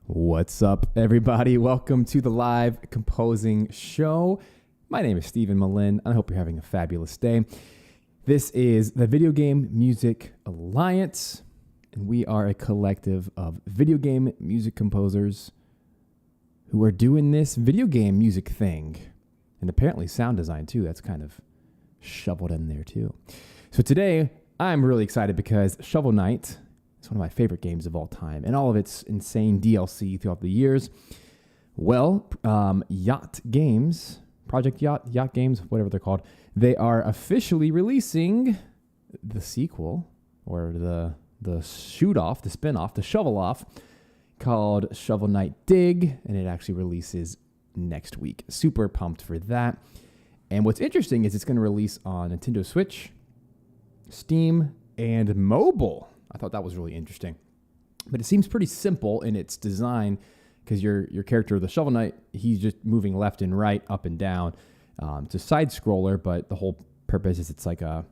What's up, everybody? Welcome to the live composing show. My name is Stephen Melin. I hope you're having a fabulous day. This is the Video Game Music Alliance, and we are a collective of video game music composers who are doing this video game music thing, and apparently sound design too. That's kind of shoveled in there too. So today, I'm really excited because Shovel Knight, it's one of my favorite games of all time, and all of its insane DLC throughout the years. Well, Yacht Games, Project Yacht Games, whatever they're called, they are officially releasing the sequel, or the shoot-off, the spin-off, the shovel-off, called Shovel Knight Dig, and it actually releases next week. Super pumped for that. And what's interesting is it's going to release on Nintendo Switch, Steam, and mobile. I thought that was really interesting. But it seems pretty simple in its design because your character, the Shovel Knight, he's just moving left and right, up and down. It's a side scroller, but the whole purpose is it's like I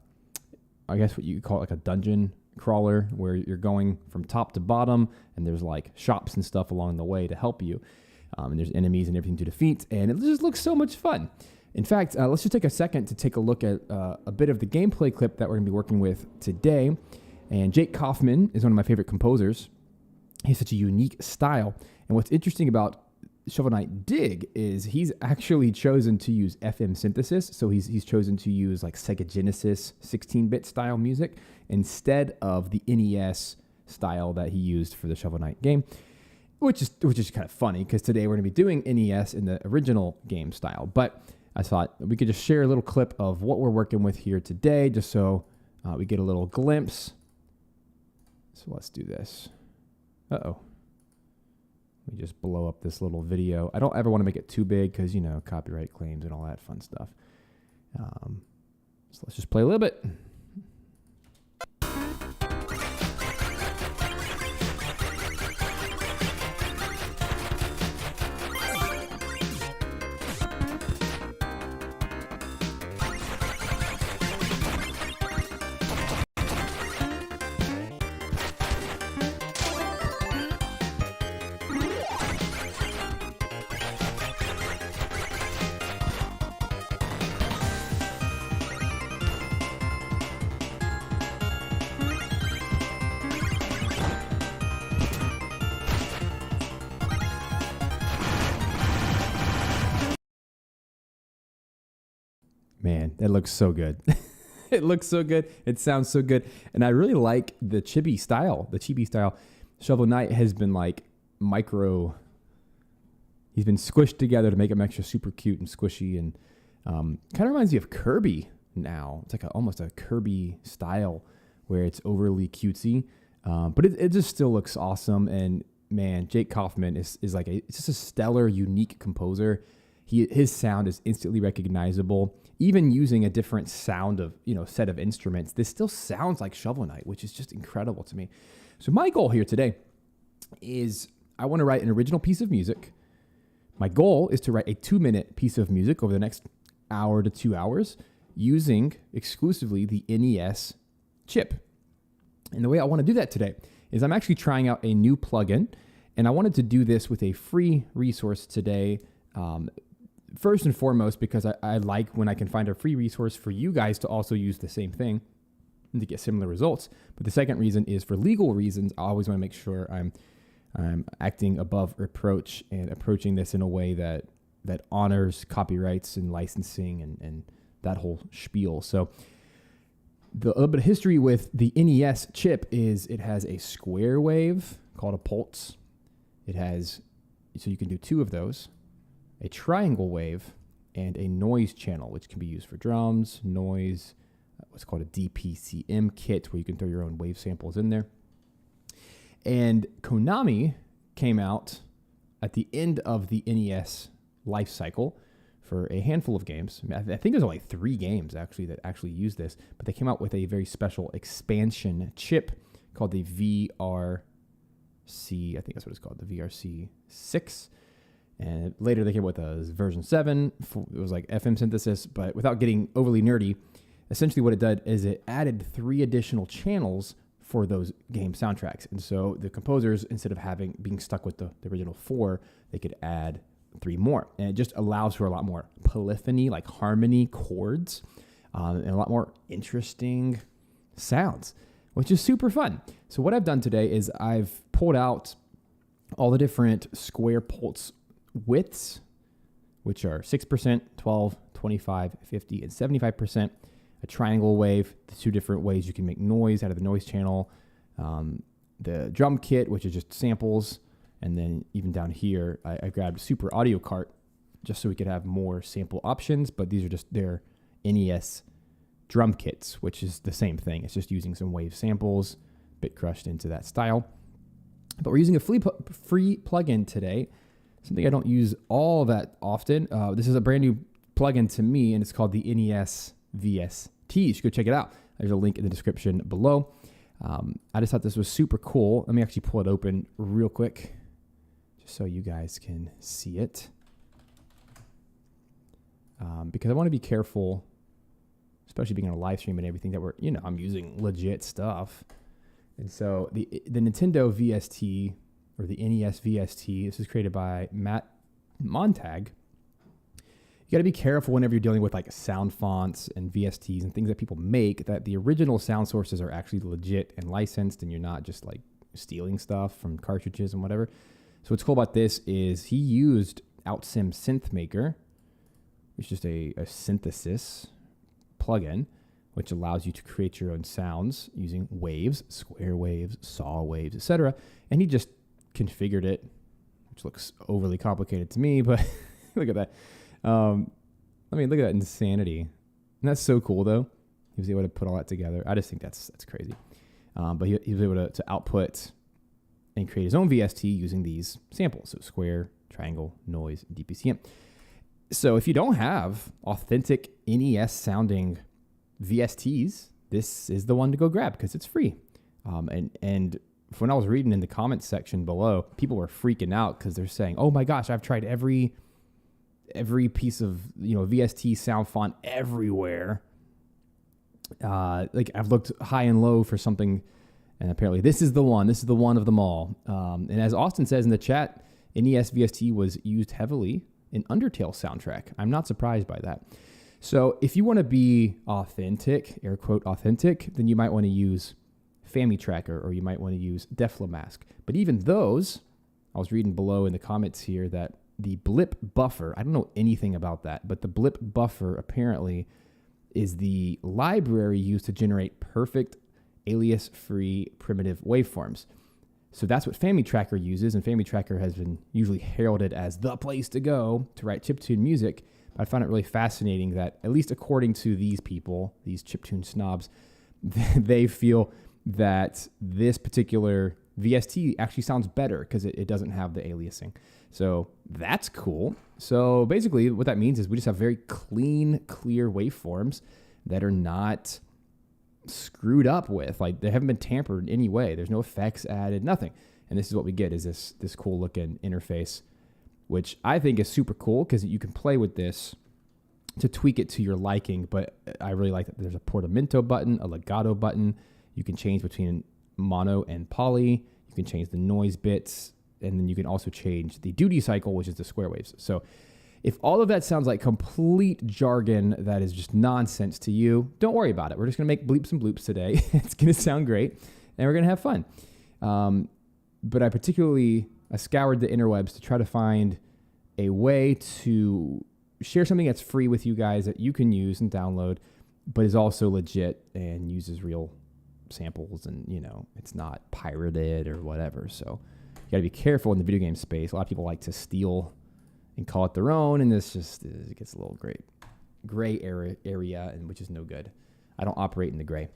guess what you call it, like a dungeon crawler where you're going from top to bottom and there's like shops and stuff along the way to help you. And there's enemies and everything to defeat. And it just looks so much fun. In fact, let's just take a second to take a look at a bit of the gameplay clip that we're going to be working with today. And Jake Kauffman is one of my favorite composers. He has such a unique style. And what's interesting about Shovel Knight Dig is he's actually chosen to use FM synthesis. So he's chosen to use like Sega Genesis 16-bit style music instead of the NES style that he used for the Shovel Knight game, which is kind of funny because today we're going to be doing NES in the original game style. But I thought we could just share a little clip of what we're working with here today just so we get a little glimpse. So let's do this. Uh-oh. Let me just blow up this little video. I don't ever want to make it too big because, you know, copyright claims and all that fun stuff. So let's just play a little bit. Man, that looks so good. It looks so good. It sounds so good. And I really like the chibi style. Shovel Knight has been like he's been squished together to make him extra super cute and squishy. And kind of reminds me of Kirby now. It's like almost a Kirby style where it's overly cutesy. But it just still looks awesome. And man, Jake Kauffman is like it's just a stellar, unique composer. His sound is instantly recognizable. Even using a different sound of, set of instruments, this still sounds like Shovel Knight, which is just incredible to me. So my goal here today is I want to write an original piece of music. My goal is to write a 2-minute piece of music over the next hour to 2 hours using exclusively the NES chip. And the way I want to do that today is I'm actually trying out a new plugin, and I wanted to do this with a free resource today. First and foremost, because I like when I can find a free resource for you guys to also use the same thing and to get similar results. But the second reason is for legal reasons. I always want to make sure I'm acting above reproach and approaching this in a way that honors copyrights and licensing and that whole spiel. So the little bit of history with the NES chip is it has a square wave called a pulse. So you can do 2 of those. A triangle wave, and a noise channel, which can be used for drums, noise, what's called a DPCM kit, where you can throw your own wave samples in there. And Konami came out at the end of the NES life cycle for a handful of games. I think there's only 3 games actually that actually use this, but they came out with a very special expansion chip called the VRC, I think that's what it's called, the VRC6. And later they came with a version 7. It was like FM synthesis, but without getting overly nerdy, essentially what it did is it added 3 additional channels for those game soundtracks. And so the composers, instead of being stuck with the original 4, they could add 3 more. And it just allows for a lot more polyphony, like harmony, chords, and a lot more interesting sounds, which is super fun. So what I've done today is I've pulled out all the different square pulse widths, which are 6%, 12, 25, 50, and 75%. A triangle wave, the 2 different ways you can make noise out of the noise channel. The drum kit, which is just samples. And then even down here, I grabbed Super Audio Cart just so we could have more sample options. But these are just their NES drum kits, which is the same thing. It's just using some wave samples, bit crushed into that style. But we're using a free plugin today, something I don't use all that often. This is a brand new plugin to me, and it's called the NES VST. You should go check it out. There's a link in the description below. I just thought this was super cool. Let me actually pull it open real quick just so you guys can see it. Because I want to be careful, especially being on a live stream and everything, that I'm using legit stuff. And so the Nintendo VST, or the NES VST, this is created by Matt Montag. You got to be careful whenever you're dealing with like sound fonts and VSTs and things that people make, that the original sound sources are actually legit and licensed, and you're not just like stealing stuff from cartridges and whatever. So what's cool about this is he used OutSim Synth Maker, which is just a synthesis plugin, which allows you to create your own sounds using waves, square waves, saw waves, etc. And he just configured it, which looks overly complicated to me, but look at that. Look at that insanity. And that's so cool, though. He was able to put all that together. I just think that's crazy. But he was able to output and create his own VST using these samples. So square, triangle, noise, DPCM. So if you don't have authentic NES sounding VSTs, this is the one to go grab because it's free. And when I was reading in the comments section below, people were freaking out because they're saying, "Oh my gosh, I've tried every piece of VST sound font everywhere. Like I've looked high and low for something, and apparently this is the one. This is the one of them all." And as Austin says in the chat, NES VST was used heavily in Undertale soundtrack. I'm not surprised by that. So if you want to be authentic, air quote authentic, then you might want to use FamiTracker, or you might want to use Deflamask. But even those, I was reading below in the comments here that the blip buffer, I don't know anything about that, but the blip buffer apparently is the library used to generate perfect alias-free primitive waveforms. So that's what FamiTracker uses, and FamiTracker has been usually heralded as the place to go to write chiptune music. But I found it really fascinating that, at least according to these people, these chiptune snobs, they feel that this particular VST actually sounds better because it doesn't have the aliasing. So that's cool. So basically what that means is we just have very clean, clear waveforms that are not screwed up with. Like they haven't been tampered in any way. There's no effects added, nothing. And this is what we get, is this cool looking interface, which I think is super cool because you can play with this to tweak it to your liking. But I really like that there's a portamento button, a legato button. You can change between mono and poly. You can change the noise bits. And then you can also change the duty cycle, which is the square waves. So if all of that sounds like complete jargon that is just nonsense to you, don't worry about it. We're just going to make bleeps and bloops today. It's going to sound great, and we're going to have fun. But I scoured the interwebs to try to find a way to share something that's free with you guys that you can use and download, but is also legit and uses real samples, and it's not pirated or whatever. So you got to be careful in the video game space. A lot of people like to steal and call it their own, and this just it gets a little gray area, and which is no good. I don't operate in the gray.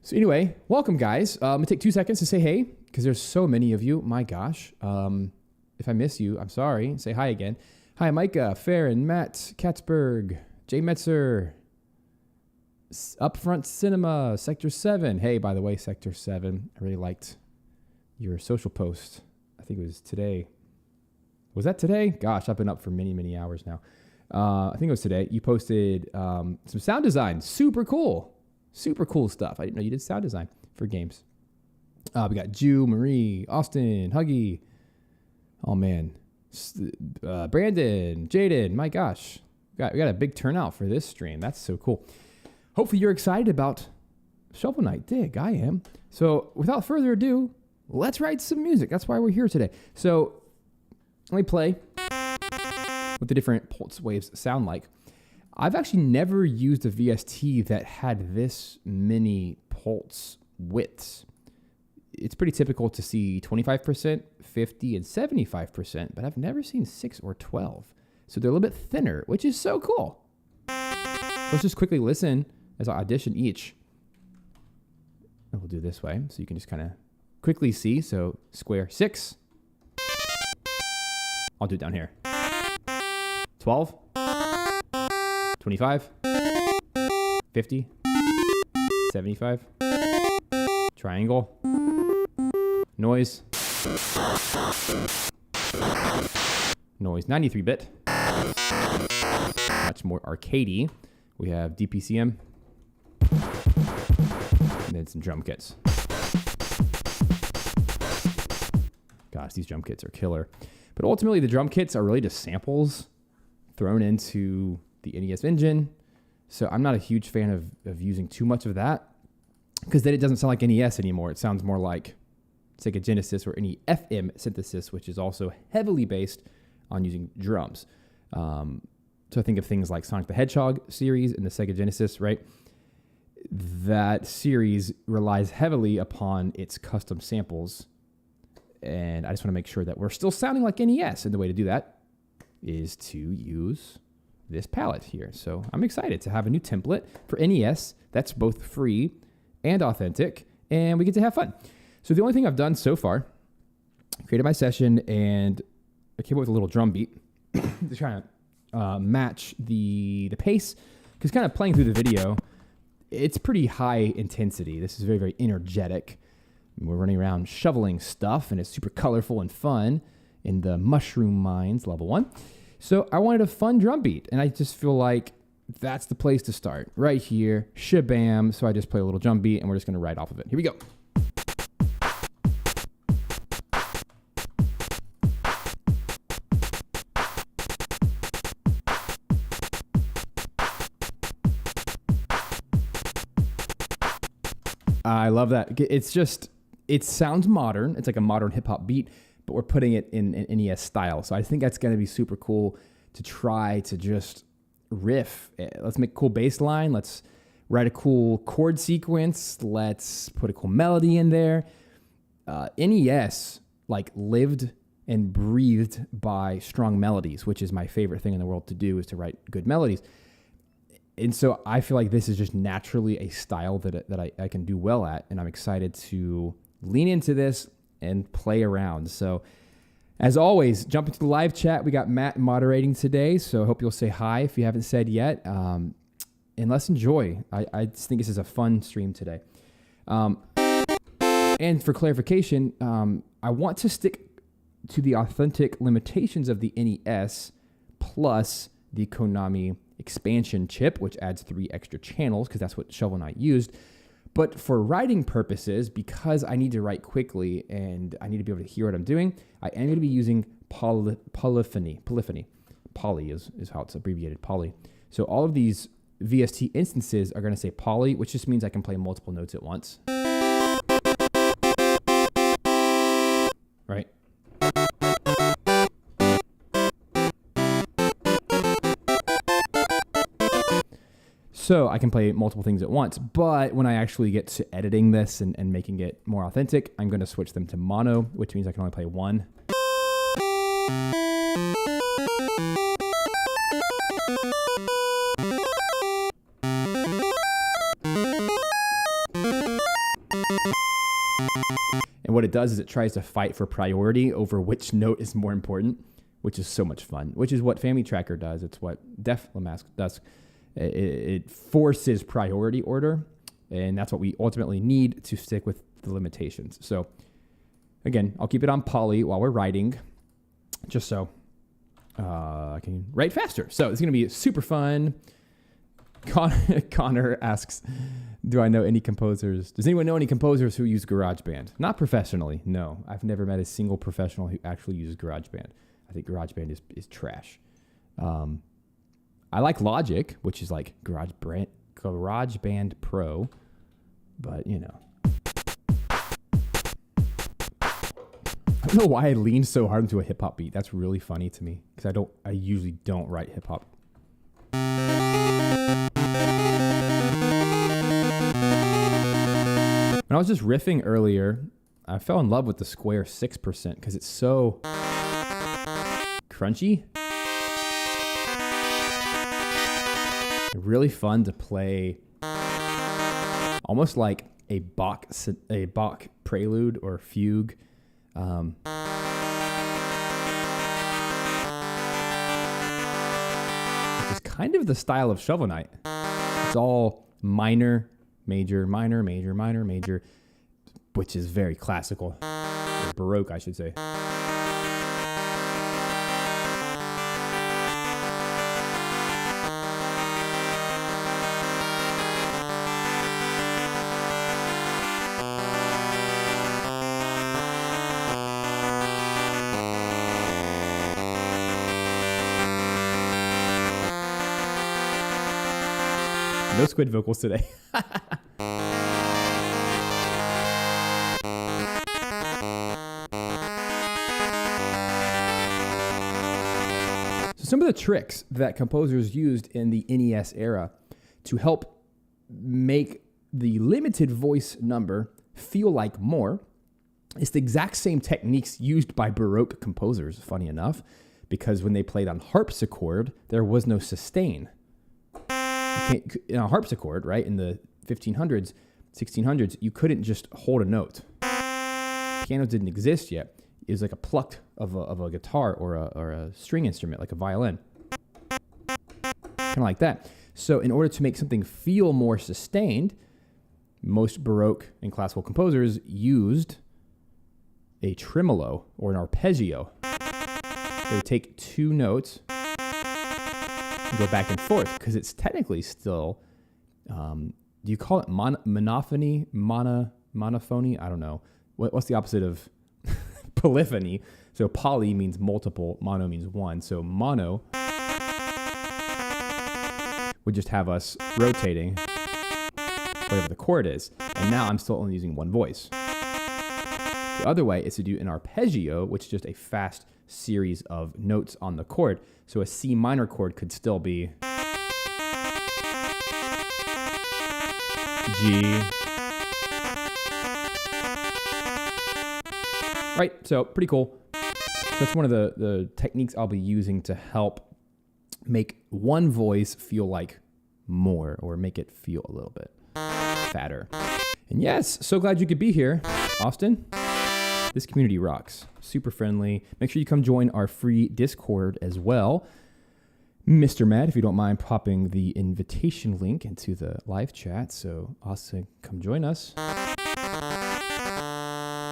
So anyway, welcome guys. I'm gonna take 2 seconds to say hey, because there's so many of you. My gosh. If I miss you, I'm sorry. Say hi again. Hi, Micah, Farron, Matt, Katzberg, Jay Metzer, Upfront Cinema, Sector 7. Hey, by the way, Sector 7, I really liked your social post. I think it was today. Was that today? Gosh, I've been up for many, many hours now. I think it was today. You posted some sound design. Super cool. Super cool stuff. I didn't know you did sound design for games. We got Jew, Marie, Austin, Huggy. Oh, man. Brandon, Jaden. My gosh. We got a big turnout for this stream. That's so cool. Hopefully you're excited about Shovel Knight. Dig, I am. So without further ado, let's write some music. That's why we're here today. So let me play what the different pulse waves sound like. I've actually never used a VST that had this many pulse widths. It's pretty typical to see 25%, 50, and 75%, but I've never seen 6 or 12. So they're a little bit thinner, which is so cool. Let's just quickly listen as I audition each. And we'll do this way, so you can just kind of quickly see. So square 6. I'll do it down here. 12. 25. 50. 75. Triangle. Noise. Noise 93-bit. Much more arcadey. We have DPCM. And then some drum kits. Gosh, these drum kits are killer. But ultimately, the drum kits are really just samples thrown into the NES engine. So I'm not a huge fan of using too much of that, because then it doesn't sound like NES anymore. It sounds more like Sega Genesis or any FM synthesis, which is also heavily based on using drums. So I think of things like Sonic the Hedgehog series in the Sega Genesis, right? That series relies heavily upon its custom samples. And I just want to make sure that we're still sounding like NES. And the way to do that is to use this palette here. So I'm excited to have a new template for NES that's both free and authentic, and we get to have fun. So the only thing I've done so far, created my session, and I came up with a little drum beat to try to match the pace, because kind of playing through the video, it's pretty high intensity. This is very, very energetic. We're running around shoveling stuff, and it's super colorful and fun in the Mushroom Mines level 1. So I wanted a fun drum beat, and I just feel like that's the place to start. Right here, shabam. So I just play a little drum beat, and we're just going to ride off of it. Here we go. I love that. It sounds modern. It's like a modern hip hop beat, but we're putting it in NES style. So I think that's going to be super cool to try to just riff. Let's make a cool bass line. Let's write a cool chord sequence. Let's put a cool melody in there. NES lived and breathed by strong melodies, which is my favorite thing in the world to do, is to write good melodies. And so I feel like this is just naturally a style that I can do well at, and I'm excited to lean into this and play around. So as always, jump into the live chat. We got Matt moderating today, so I hope you'll say hi if you haven't said yet. And let's enjoy. I just think this is a fun stream today. And for clarification, I want to stick to the authentic limitations of the NES plus the Konami expansion chip, which adds 3 extra channels, because that's what Shovel Knight used. But for writing purposes, because I need to write quickly and I need to be able to hear what I'm doing, I am going to be using polyphony. Poly is how it's abbreviated, poly. So all of these VST instances are going to say poly, which just means I can play multiple notes at once. Right? So I can play multiple things at once, but when I actually get to editing this and making it more authentic, I'm going to switch them to mono, which means I can only play one. And what it does is it tries to fight for priority over which note is more important, which is so much fun, which is what Family Tracker does. It's what Def Lamask does. It forces priority order, and that's what we ultimately need to stick with the limitations. So again, I'll keep it on poly while we're writing, just so I can write faster. So it's going to be super fun. Connor asks, do I know any composers? Does anyone know any composers who use GarageBand? Not professionally, no. I've never met a single professional who actually uses GarageBand. I think GarageBand is trash. I like Logic, which is like GarageBand Pro, but you know. I don't know why I leaned so hard into a hip hop beat. That's really funny to me because I usually don't write hip hop. When I was just riffing earlier, I fell in love with the Square 6% because it's so crunchy. Really fun to play, almost like a Bach prelude or fugue. It's kind of the style of Shovel Knight. It's all minor, major, minor, major, minor, major, which is very classical, or Baroque, I should say. No squid vocals today. So some of the tricks that composers used in the NES era to help make the limited voice number feel like more is the exact same techniques used by Baroque composers, funny enough, because when they played on harpsichord, there was no sustain. In a harpsichord, right, in the 1500s, 1600s, you couldn't just hold a note. Pianos didn't exist yet. It was like a pluck of a guitar or a string instrument, like a violin. Kind of like that. So in order to make something feel more sustained, most Baroque and classical composers used a tremolo or an arpeggio. They would take two notes and go back and forth because it's technically still, do you call it monophony? Monophony? I don't know. What's the opposite of polyphony? So poly means multiple, mono means one. So mono would just have us rotating whatever the chord is. And now I'm still only using one voice. The other way is to do an arpeggio, which is just a fast series of notes on the chord. So a C minor chord could still be G. Right, so pretty cool. So that's one of the techniques I'll be using to help make one voice feel like more, or make it feel a little bit fatter. And yes, so glad you could be here, Austin. This community rocks. Super friendly. Make sure you come join our free Discord as well. Mr. Matt, if you don't mind popping the invitation link into the live chat. So Austin, come join us.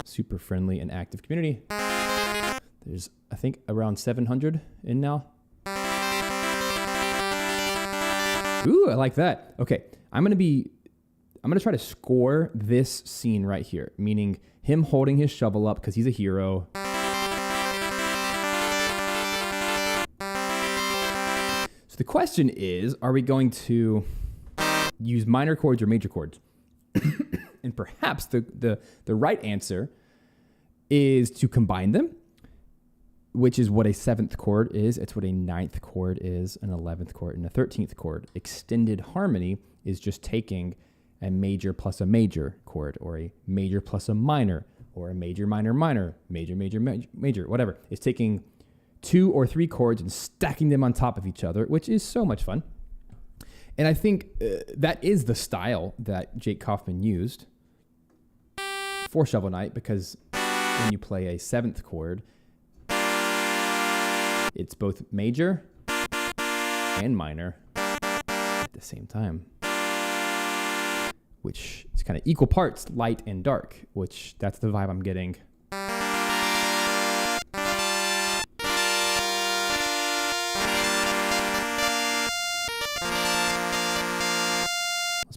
Super friendly and active community. There's, I think, around 700 in now. Ooh, I like that. Okay, I'm gonna try to score this scene right here, meaning him holding his shovel up because he's a hero. So the question is, are we going to use minor chords or major chords? And perhaps the right answer is to combine them, which is what a 7th chord is. It's what a 9th chord is, an 11th chord, and a 13th chord. Extended harmony is just taking a major plus a major chord, or a major plus a minor, or a major, minor, minor, major, major, major, whatever. It's taking 2 or 3 chords and stacking them on top of each other, which is so much fun. And I think that is the style that Jake Kauffman used for Shovel Knight, because when you play a 7th chord, it's both major and minor at the same time, which is kind of equal parts light and dark, which that's the vibe I'm getting.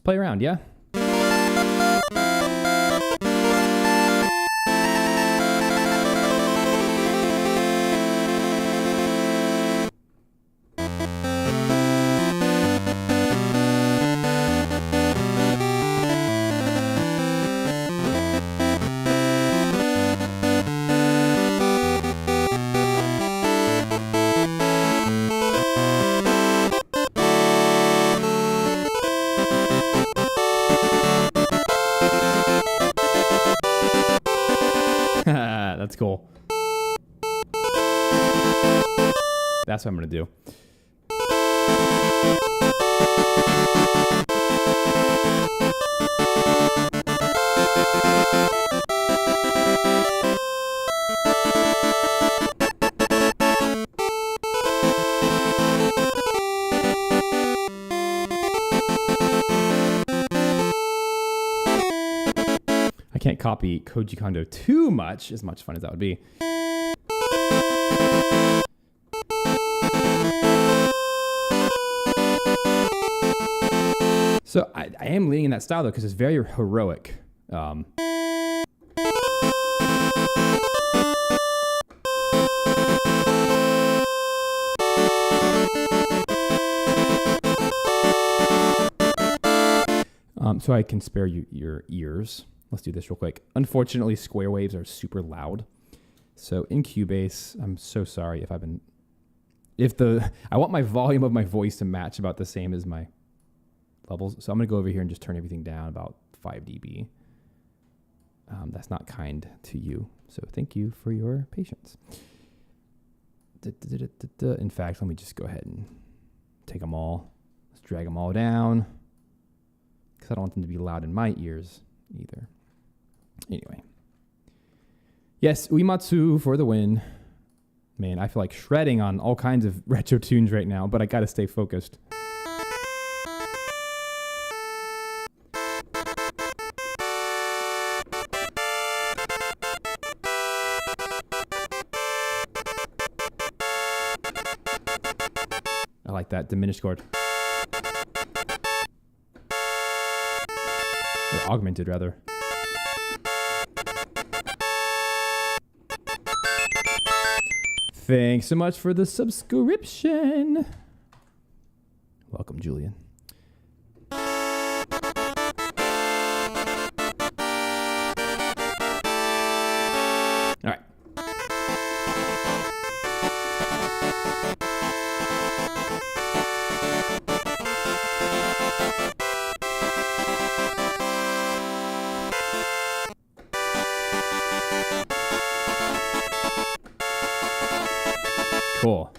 play around, yeah? That's cool. That's what I'm going to do. I can't copy Koji Kondo too much, as much fun as that would be. So I am leaning in that style though, because it's very heroic. So I can spare you your ears. Let's do this real quick. Unfortunately, square waves are super loud. So in Cubase, I'm so sorry if I want my volume of my voice to match about the same as my levels. So I'm going to go over here and just turn everything down about 5 dB. That's not kind to you. So thank you for your patience. In fact, let me just go ahead and take them all. Let's drag them all down, because I don't want them to be loud in my ears either. Anyway. Yes, Uematsu for the win. Man, I feel like shredding on all kinds of retro tunes right now, but I got to stay focused. I like that diminished chord. Or augmented, rather. Thanks so much for the subscription. Welcome, Julian. All right. Cool.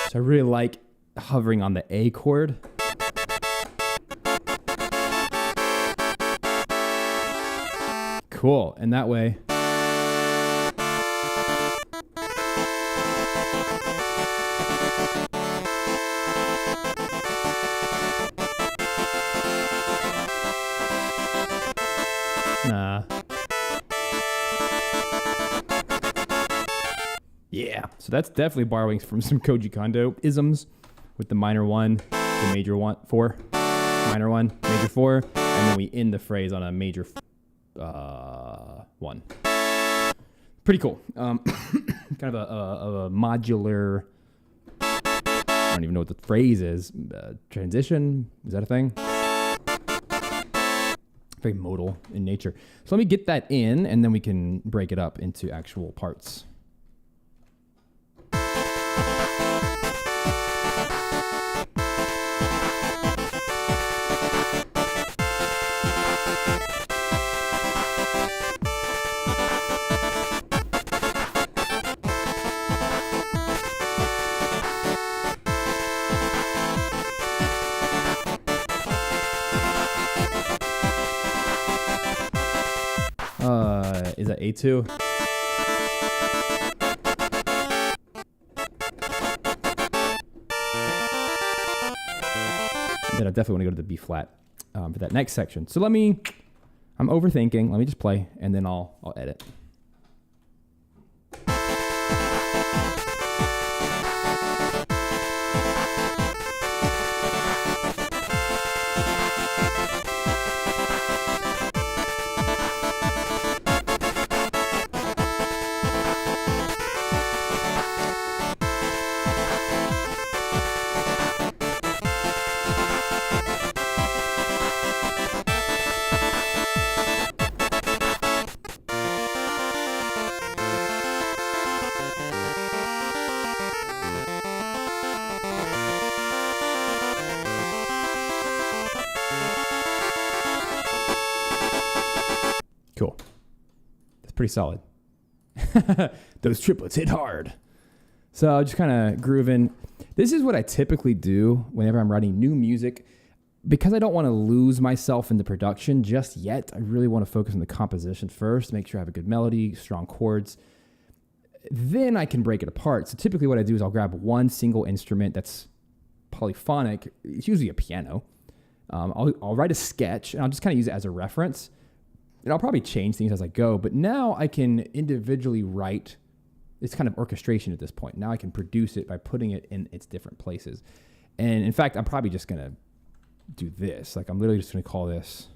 So I really like hovering on the A chord. Cool, and that way. Nah. Yeah, so that's definitely borrowing from some Koji Kondo isms with the minor 1, the major 1, 4, minor 1, major 4, and then we end the phrase on a major 1. Pretty cool. Kind of a modular, I don't even know what the phrase is. Transition? Is that a thing? Very modal in nature. So let me get that in, and then we can break it up into actual parts. Is that A2? Then I definitely want to go to the B flat for that next section. So I'm overthinking. Let me just play, and then I'll edit. Cool. That's pretty solid. Those triplets hit hard. So just kind of grooving. This is what I typically do whenever I'm writing new music. Because I don't want to lose myself in the production just yet, I really want to focus on the composition first, make sure I have a good melody, strong chords. Then I can break it apart. So typically what I do is I'll grab one single instrument that's polyphonic. It's usually a piano. I'll write a sketch, and I'll just kind of use it as a reference. And I'll probably change things as I go, but now I can individually write. It's kind of orchestration at this point. Now I can produce it by putting it in its different places. And in fact, I'm probably just going to do this. Like, I'm literally just going to call this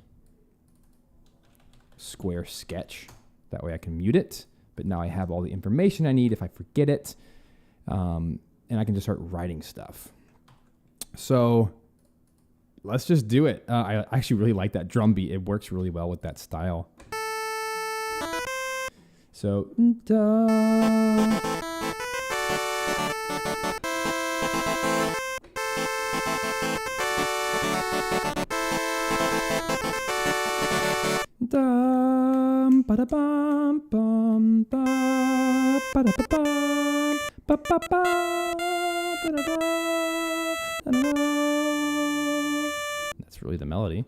square sketch. That way I can mute it, but now I have all the information I need if I forget it. And I can just start writing stuff. So let's just do it. I actually really like that drum beat. It works really well with that style. So, da. Dum ba da bum bum ba ba da ba bum ba ba ba ba da da. That's really the melody.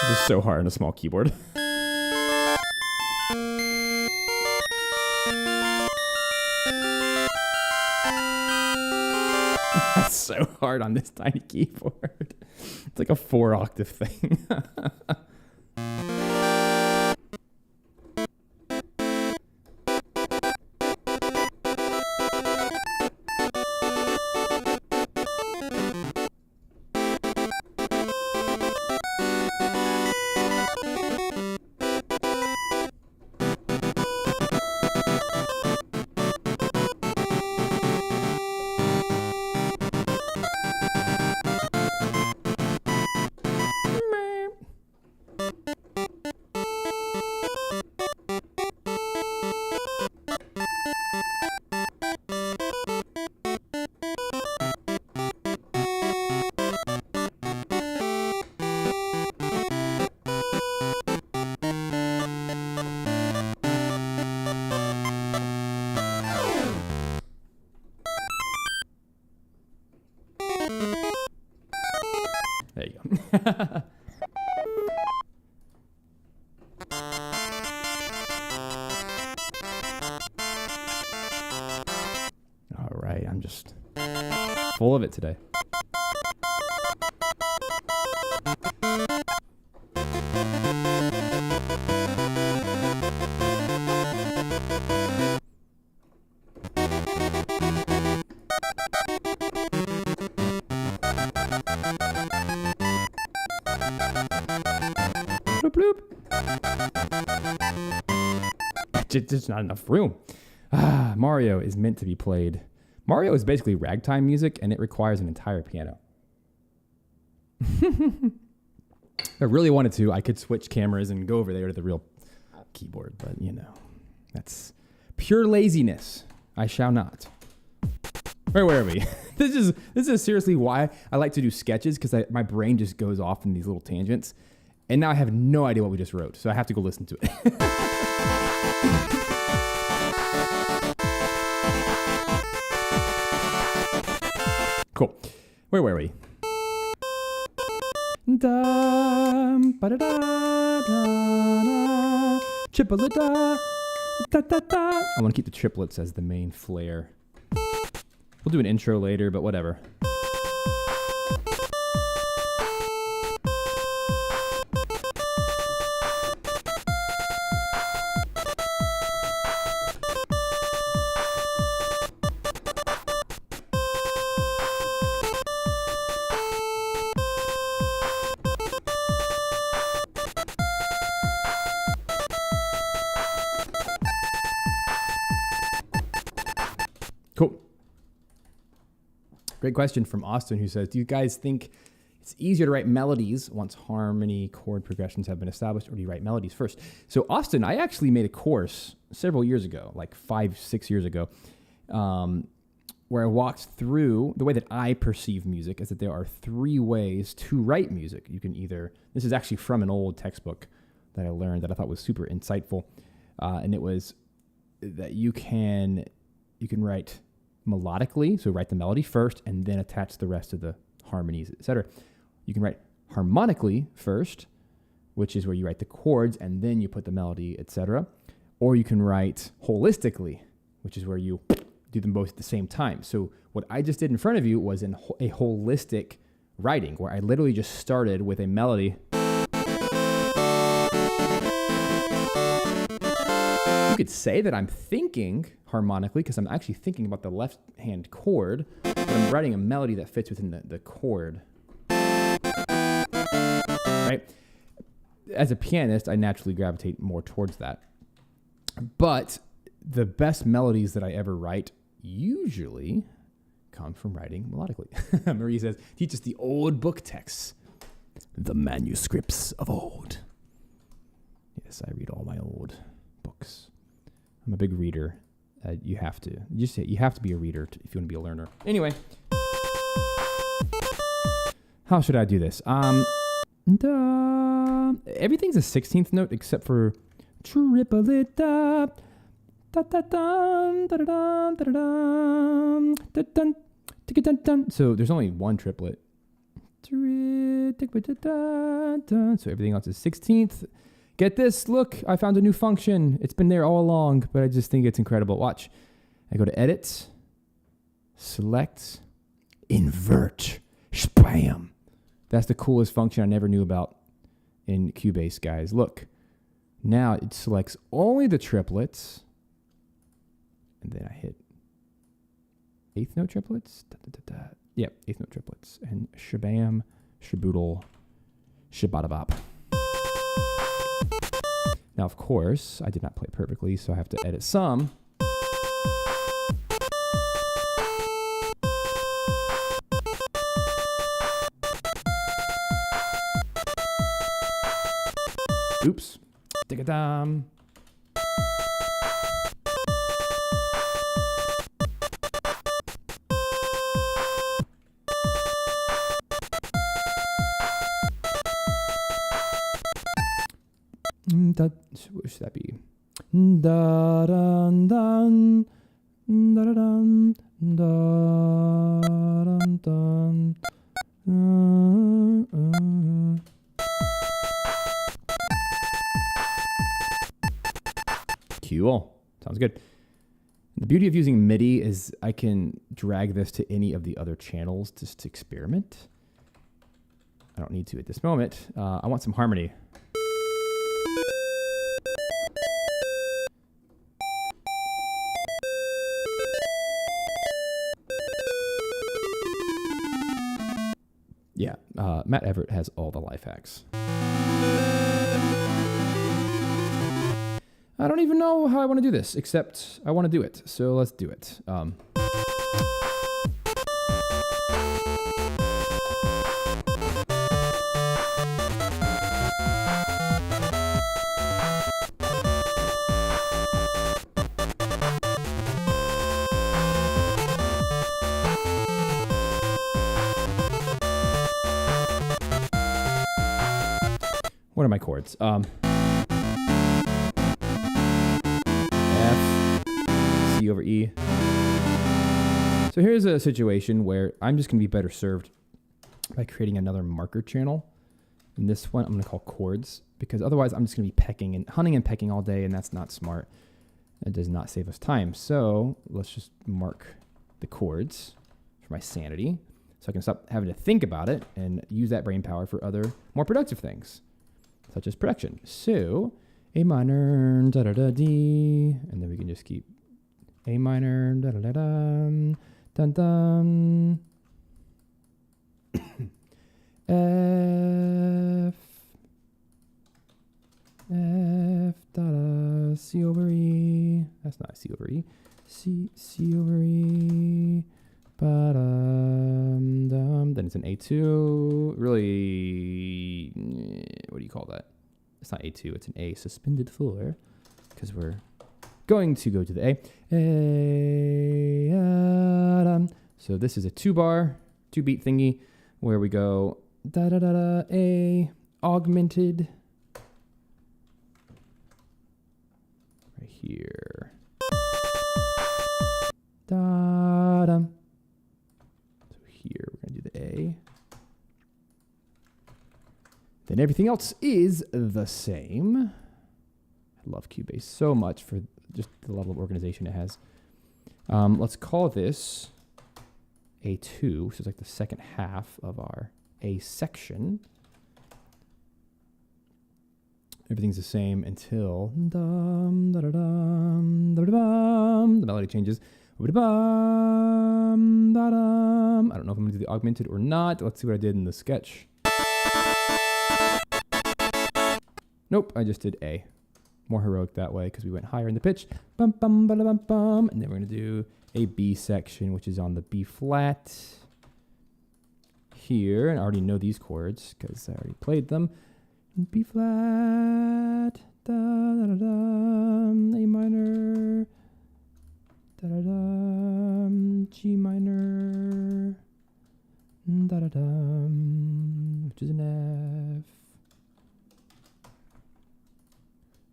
This is so hard on a small keyboard. That's so hard on this tiny keyboard. It's like a 4-octave thing. All right, I'm just full of it today. Bloop, bloop. Just not enough room. Mario is meant to be played. Mario is basically ragtime music, and it requires an entire piano. If I really wanted to, I could switch cameras and go over there to the real keyboard, but you know, that's pure laziness. I shall not. Where are we? This is seriously why I like to do sketches, because my brain just goes off in these little tangents, and now I have no idea what we just wrote, so I have to go listen to it. Cool. Where were we? Dum, ba-da-da-da-da, triple-a-da, da-da-da. I want to keep the triplets as the main flair. We'll do an intro later, but whatever. Cool. Great question from Austin, who says, do you guys think it's easier to write melodies once harmony chord progressions have been established, or do you write melodies first? So Austin, I actually made a course several years ago, like 5-6 years ago, where I walked through the way that I perceive music is that there are 3 ways to write music. You can either, this is actually from an old textbook that I learned that I thought was super insightful. And it was that you can write melodically, so write the melody first and then attach the rest of the harmonies, etc. You can write harmonically first, which is where you write the chords and then you put the melody, etc. Or you can write holistically, which is where you do them both at the same time. So what I just did in front of you was a holistic writing, where I literally just started with a melody. You could say that I'm thinking harmonically because I'm actually thinking about the left hand chord, but I'm writing a melody that fits within the chord. Right? As a pianist, I naturally gravitate more towards that. But the best melodies that I ever write usually come from writing melodically. Marie says, teach us the old book texts, the manuscripts of old. Yes, I read all my old books. I'm a big reader. You have to be a reader if you want to be a learner. Anyway, how should I do this? Everything's a 16th note except for triplet da da da da da da da da. So there's only one triplet. So everything else is 16th. Get this, look, I found a new function. It's been there all along, but I just think it's incredible. Watch. I go to Edit, Select, Invert, Spam. That's the coolest function I never knew about in Cubase, guys. Look, now it selects only the triplets, and then I hit 8th note triplets. Yep, 8th note triplets. And shabam, shaboodle, shabadabop. Now, of course, I did not play perfectly, so I have to edit some. Oops. Dig-a-dum. What should that be? Da dun dun da da dun da dun dun. Cool. Sounds good. The beauty of using MIDI is I can drag this to any of the other channels just to experiment. I don't need to at this moment. I want some harmony. Yeah, Matt Everett has all the life hacks. I don't even know how I want to do this, except I want to do it. So let's do it. What are my chords? F, C over E. So here's a situation where I'm just going to be better served by creating another marker channel. And this one I'm going to call chords, because otherwise I'm just going to be pecking and hunting and pecking all day, and that's not smart. That does not save us time. So let's just mark the chords for my sanity, so I can stop having to think about it and use that brain power for other more productive things, such as production. So A minor, da da da D, and then we can just keep A minor, da da da dum, dun dun. F, da da, C over E. That's not C over E. C over E. Ba dum dum. Then it's an A2. Really, what do you call that? It's not A2, it's an A suspended 4, because we're going to go to the A. So this is a 2-bar, 2-beat thingy, where we go da da da da A augmented right here. Da dum. So here we're gonna do the A. Then everything else is the same. I love Cubase so much for just the level of organization it has. Let's call this A2, which is like the second half of our A section. Everything's the same until dum, da, da, dum, da, da, dum. The melody changes. Dum, da, dum. I don't know if I'm going to do the augmented or not. Let's see what I did in the sketch. Nope, I just did A. More heroic that way because we went higher in the pitch. Bum, bum, ba, bum, bum. And then we're going to do a B section, which is on the B flat here. And I already know these chords because I already played them. B flat, da da da da, A minor, da da da, G minor, da da da, which is an F.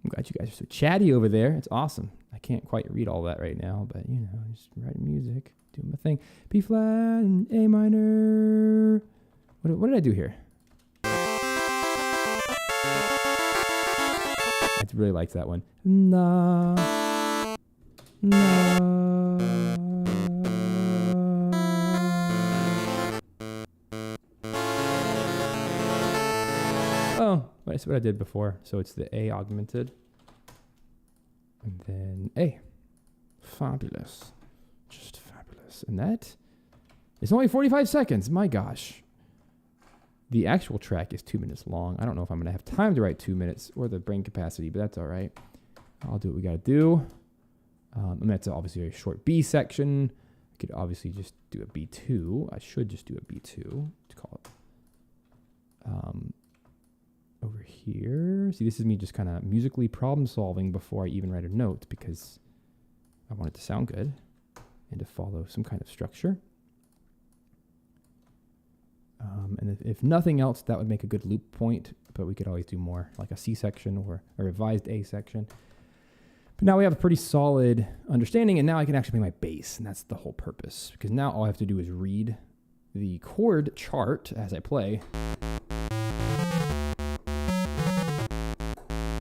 I'm glad you guys are so chatty over there. It's awesome. I can't quite read all that right now, but you know, just writing music, doing my thing. B flat and A minor. What did I do here? I really liked that one. Na, na. Oh, that's what I did before. So it's the A augmented. And then A. Fabulous. Just fabulous. And that is only 45 seconds. My gosh. The actual track is 2 minutes long. I don't know if I'm going to have time to write 2 minutes or the brain capacity, but that's all right. I'll do what we got to do. And that's obviously a short B section. I could obviously just do a B2. I should just do a B2 to call it. Over here. See, this is me just kind of musically problem solving before I even write a note because I want it to sound good and to follow some kind of structure. And if nothing else, that would make a good loop point, but we could always do more, like a C section or a revised A section. But now we have a pretty solid understanding, and now I can actually play my bass, and that's the whole purpose. Because now all I have to do is read the chord chart as I play.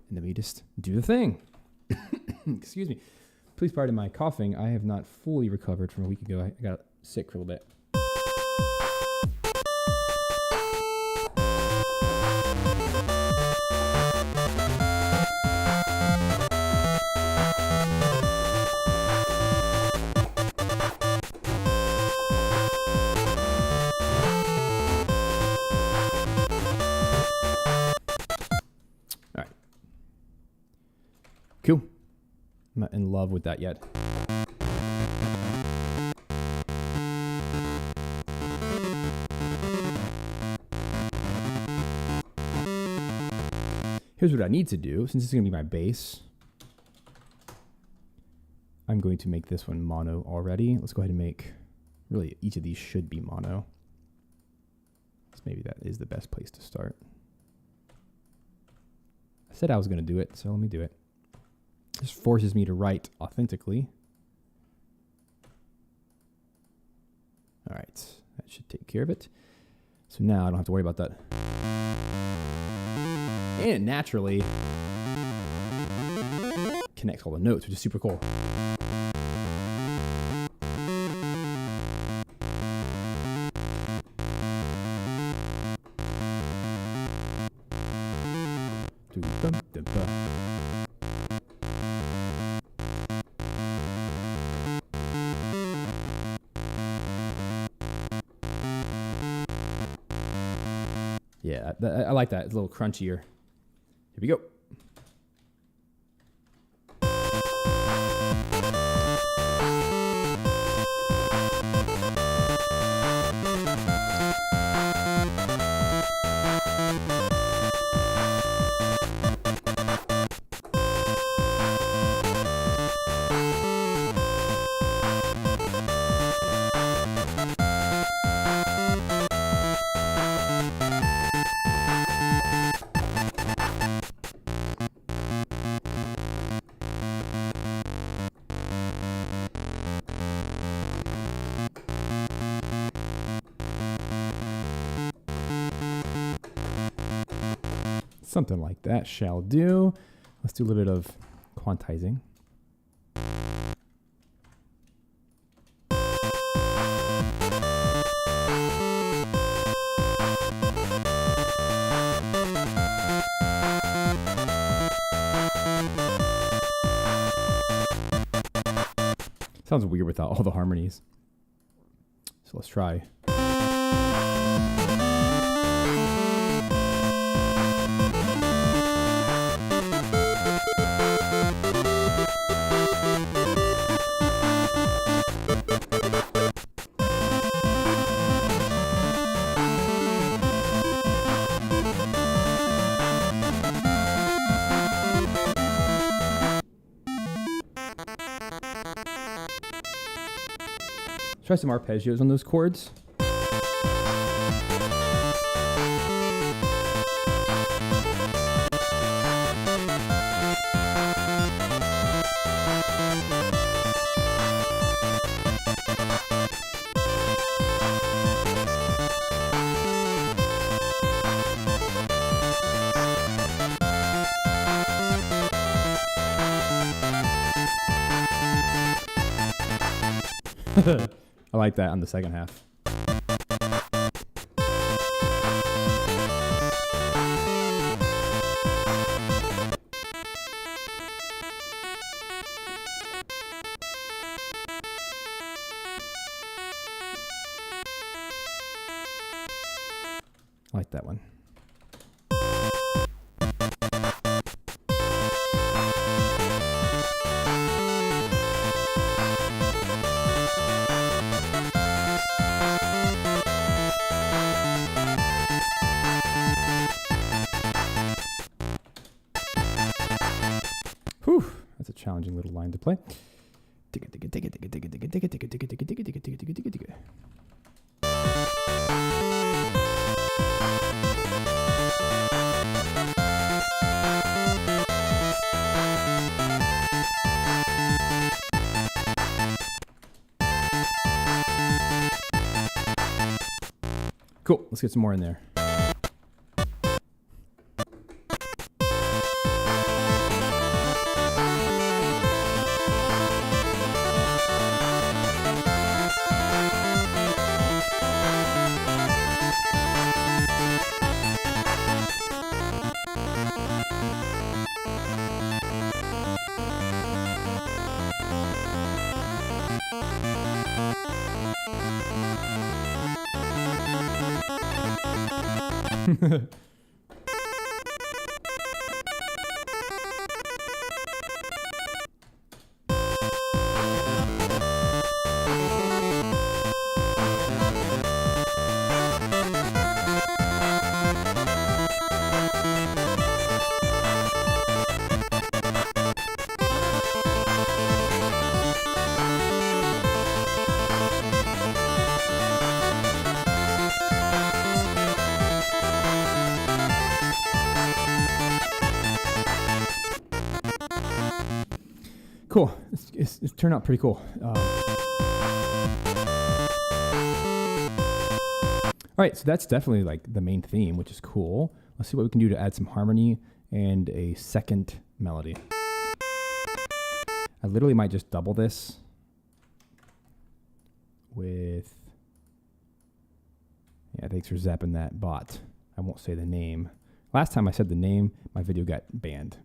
And then we just do the thing. Excuse me. Please pardon my coughing. I have not fully recovered from a week ago. I got sick for a little bit. Cool. I'm not in love with that yet. Here's what I need to do. Since it's going to be my bass, I'm going to make this one mono already. Let's go ahead and make, really, each of these should be mono. So maybe that is the best place to start. I said I was going to do it, so let me do it. This forces me to write authentically. All right, that should take care of it. So now I don't have to worry about that. And it naturally connects all the notes, which is super cool. Yeah, I like that. It's a little crunchier. Here we go. Something like that shall do. Let's do a little bit of quantizing. Sounds weird without all the harmonies. So let's try. Try some arpeggios on those chords. I like that on the second half. I like that one. Whew, that's a challenging little line to play. Cool, let's get some more in there. Cool. It's turned out pretty cool. All right, so that's definitely like the main theme, which is cool. Let's see what we can do to add some harmony and a second melody. I literally might just double this with... Yeah, thanks for zapping that bot. I won't say the name. Last time I said the name, my video got banned.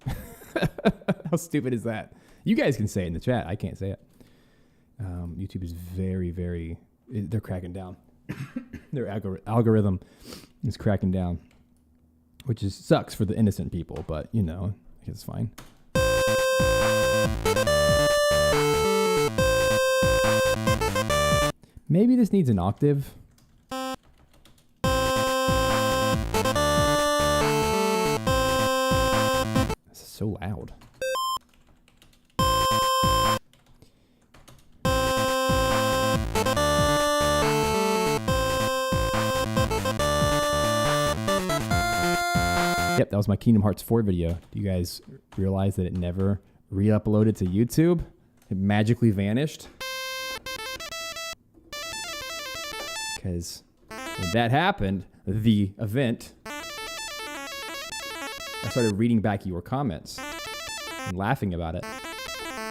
How stupid is that? You guys can say it in the chat. I can't say it. YouTube is very, they're cracking down. Their algorithm is cracking down, which sucks for the innocent people, but you know, I guess it's fine. Maybe this needs an octave. This is so loud. Yep, that was my Kingdom Hearts 4 video. Do you guys realize that it never re-uploaded to YouTube? It magically vanished. Because when that happened, the event, I started reading back your comments and laughing about it.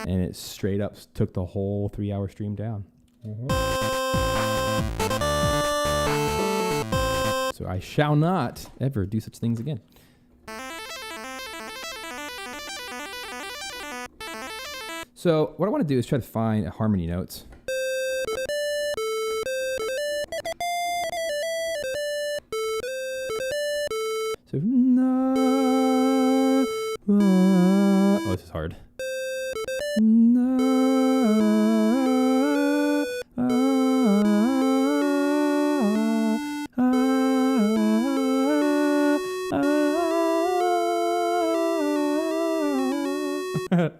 And it straight up took the whole 3-hour stream down. So I shall not ever do such things again. So what I want to do is try to find harmony notes. So, oh, this is hard.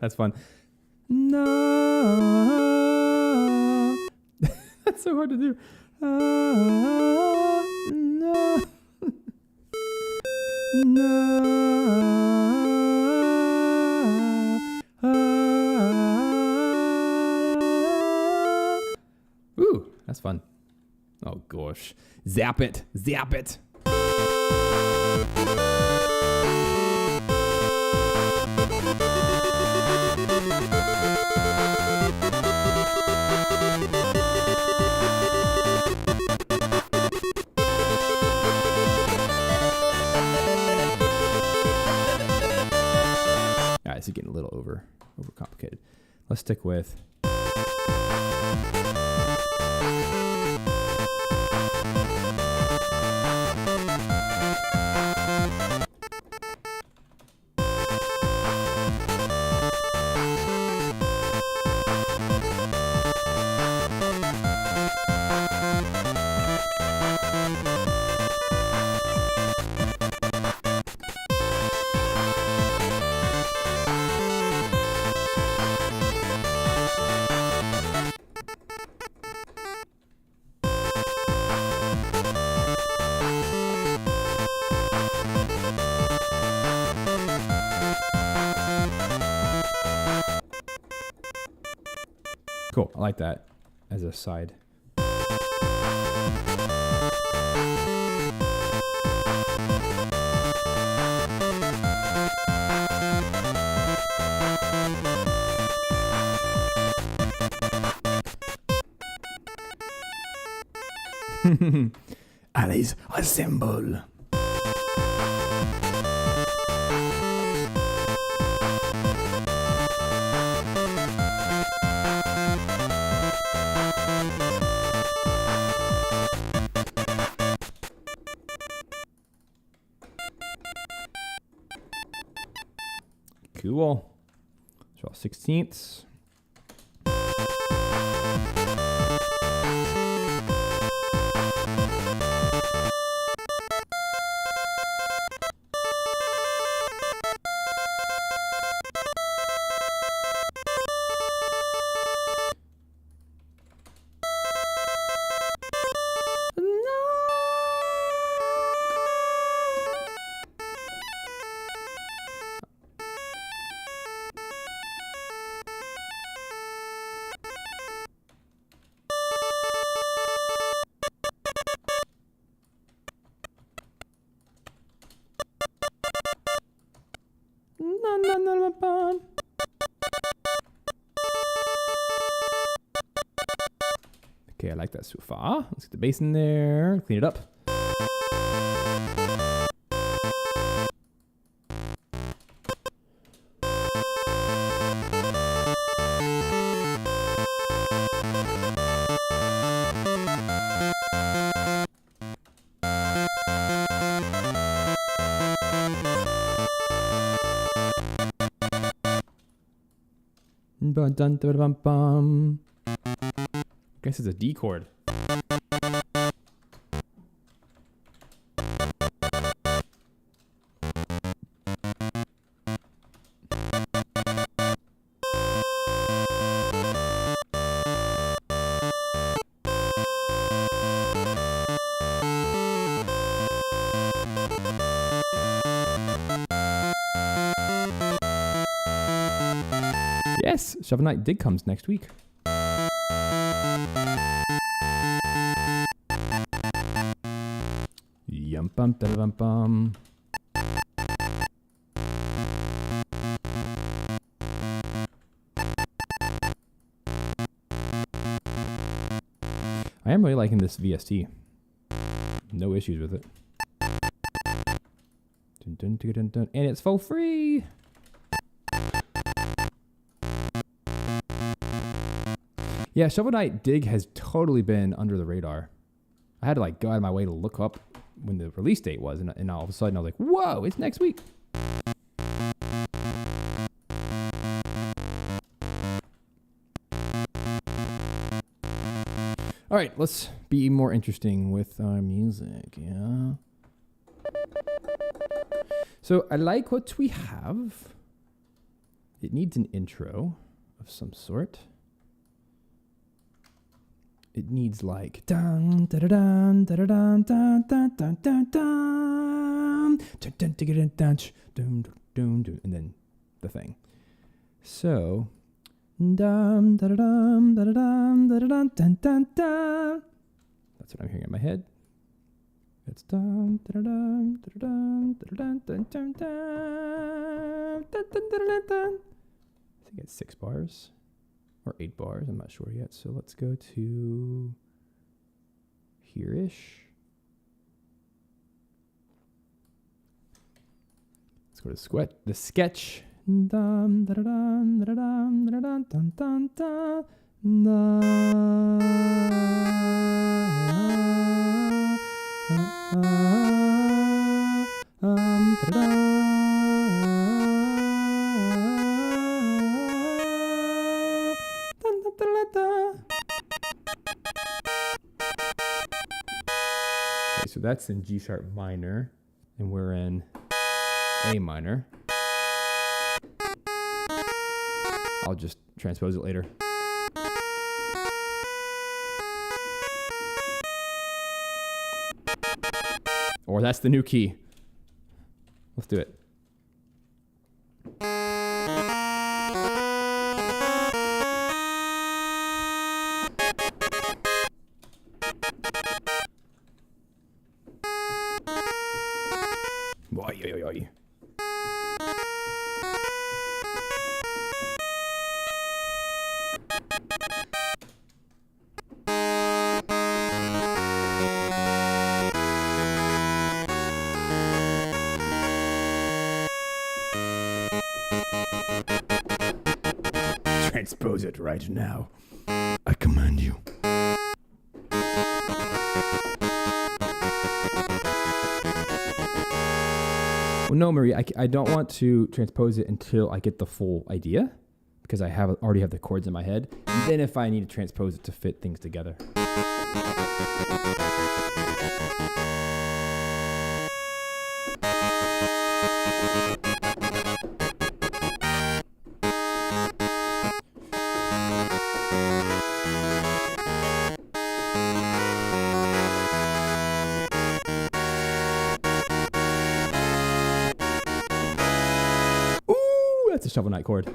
That's fun. No. That's so hard to do. No. No. Ooh, that's fun. Oh gosh. Zap it. Zap it. This is getting a little over complicated. Let's stick with cool. I like that as a side. Allies assemble. Cool. 12/16. Okay, I like that so far. Let's get the bass in there, clean it up. Dun, dun, dun, dun, dun. I guess it's a D chord. Yes, Shovel Knight Dig comes next week. Yum bum da bum bum. I am really liking this VST. No issues with it. Dun, dun, dun, dun, dun. And it's for free. Yeah, Shovel Knight Dig has totally been under the radar. I had to like go out of my way to look up when the release date was, and all of a sudden I was like, whoa, it's next week. All right, let's be more interesting with our music, yeah? So I like what we have. It needs an intro of some sort. It needs like dun da da dun da da dun dun dun dun dun dun dun dun dun dun, and then the thing. So dum da da dum da da dum da da dun dun dun dun. That's what I'm hearing in my head. It's dum da da dum da da dum da da dun dun dun dun dun dun dun dun. I think it's 6 bars. Or 8 bars, I'm not sure yet. So let's go to here-ish. Let's go to the sketch. Dum da da dum da da dum da da dun dun dun dun Okay, so that's in G sharp minor, and we're in A minor. I'll just transpose it later. Or that's the new key. Let's do it. Boy, oy, oy, oy. Transpose it right now. I command you. Well, no, Marie, I don't want to transpose it until I get the full idea, because I already have the chords in my head. And then if I need to transpose it to fit things together. That's a Shovel Knight chord.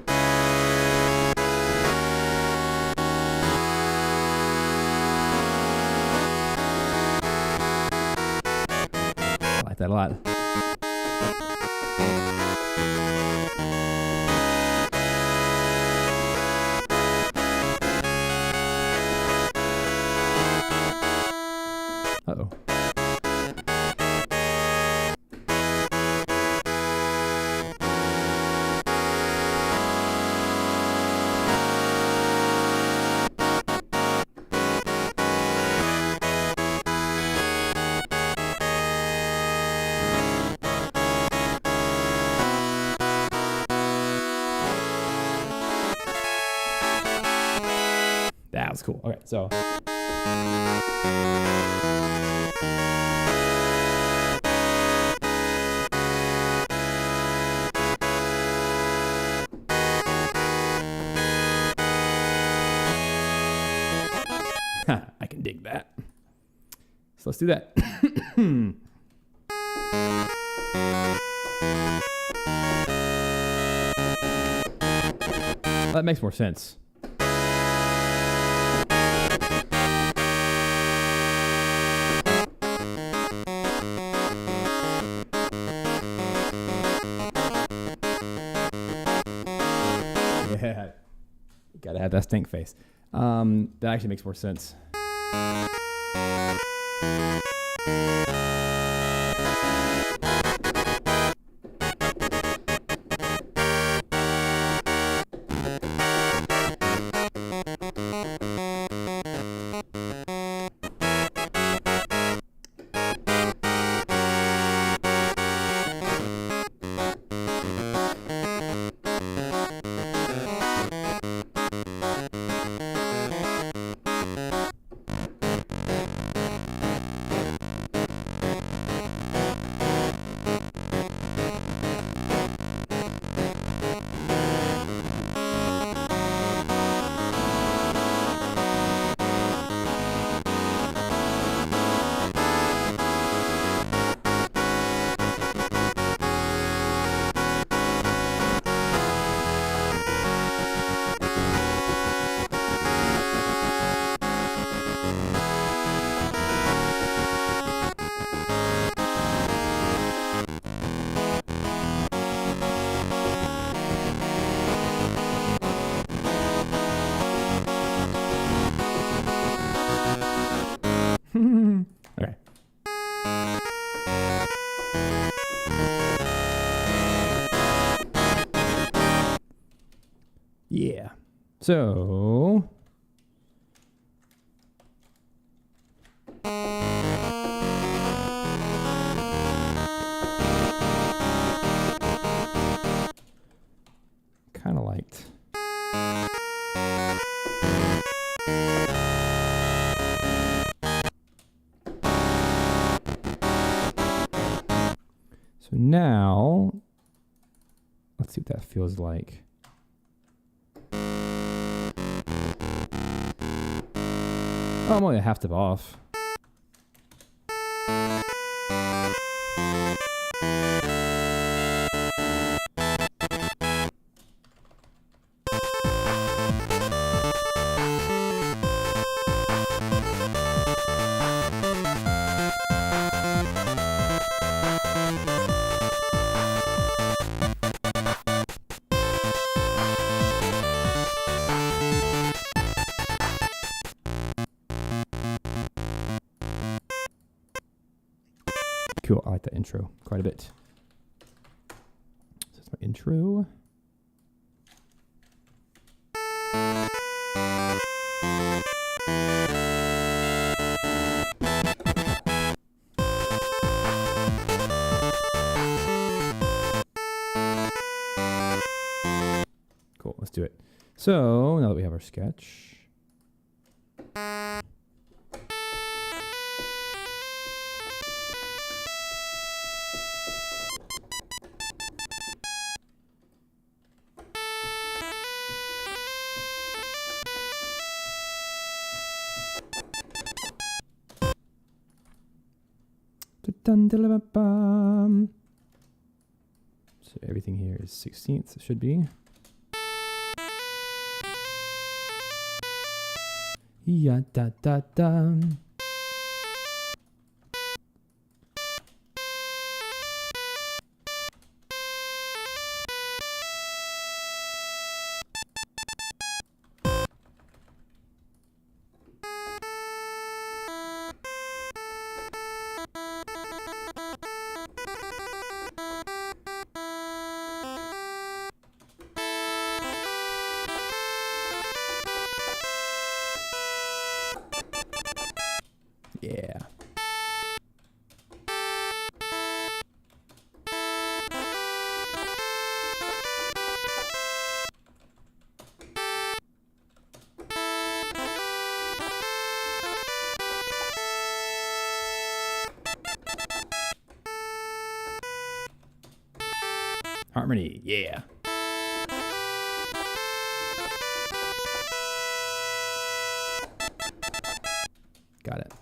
I like that a lot. Uh-oh. That was cool. Okay, so. I can dig that. So let's do that. That makes more sense. Yeah, gotta have that stink face. That actually makes more sense. Okay. Yeah. So kind of liked. So now, let's see what that feels like. Oh, I'm only a half step off. Cool, I like that intro quite a bit. So that's my intro. do it. So now that we have our sketch. So everything here is 16ths, it should be. Ya da da da. Yeah. Harmony, yeah. Got it.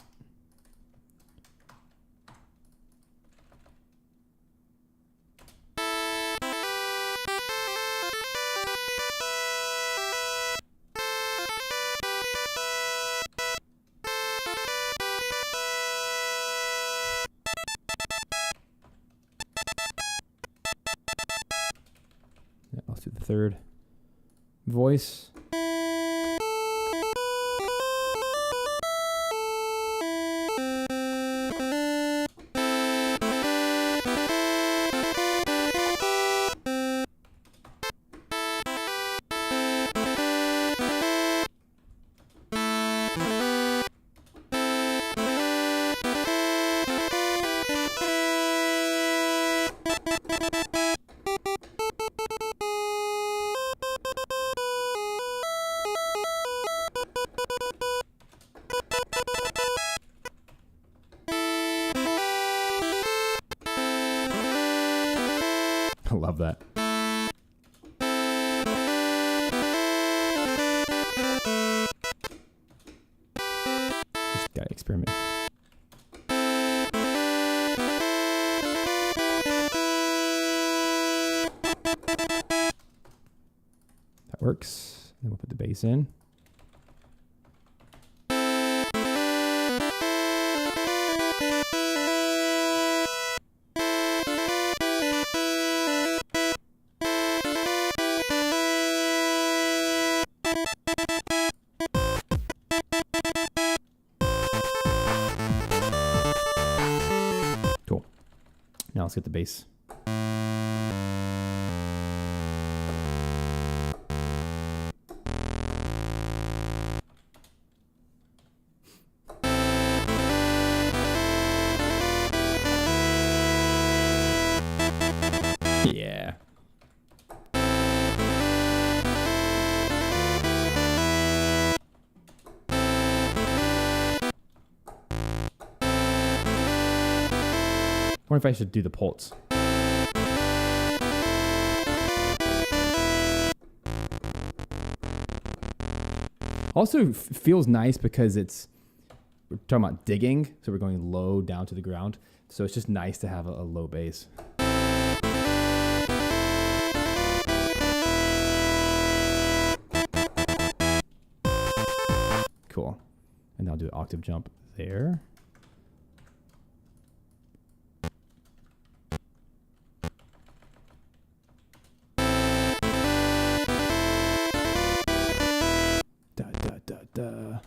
Let's do the third voice. I love that. Just gotta experiment. That works. Then we'll put the bass in. Cool. Now let's get the bass. Yeah. I wonder if I should do the pulse. Also feels nice because we're talking about digging, so we're going low down to the ground. So it's just nice to have a low bass. Cool. And I'll do an octave jump there. Da, da, da, da.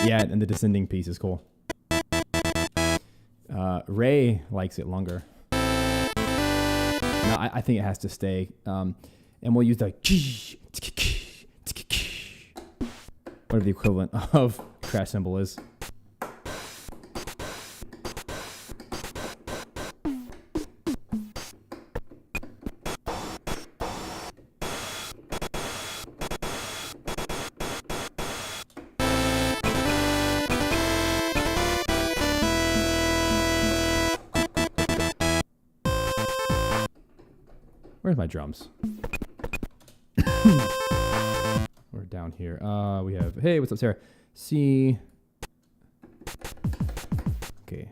Yeah, and the descending piece is cool. Ray likes it longer. No, I think it has to stay. And we'll use the whatever the equivalent of crash cymbal is. Where's my drums? We're down here. We have, hey, what's up, Sarah? C. Okay.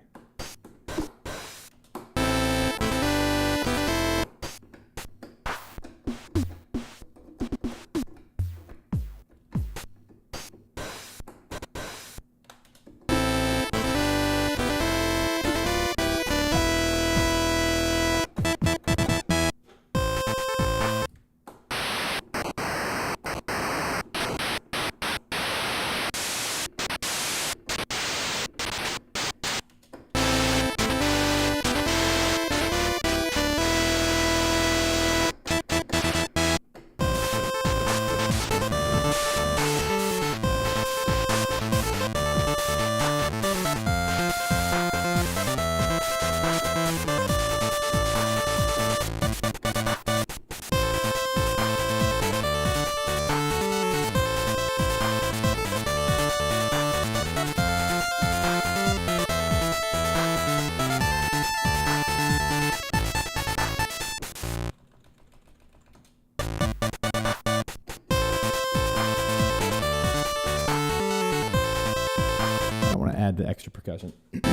Add the extra percussion. Let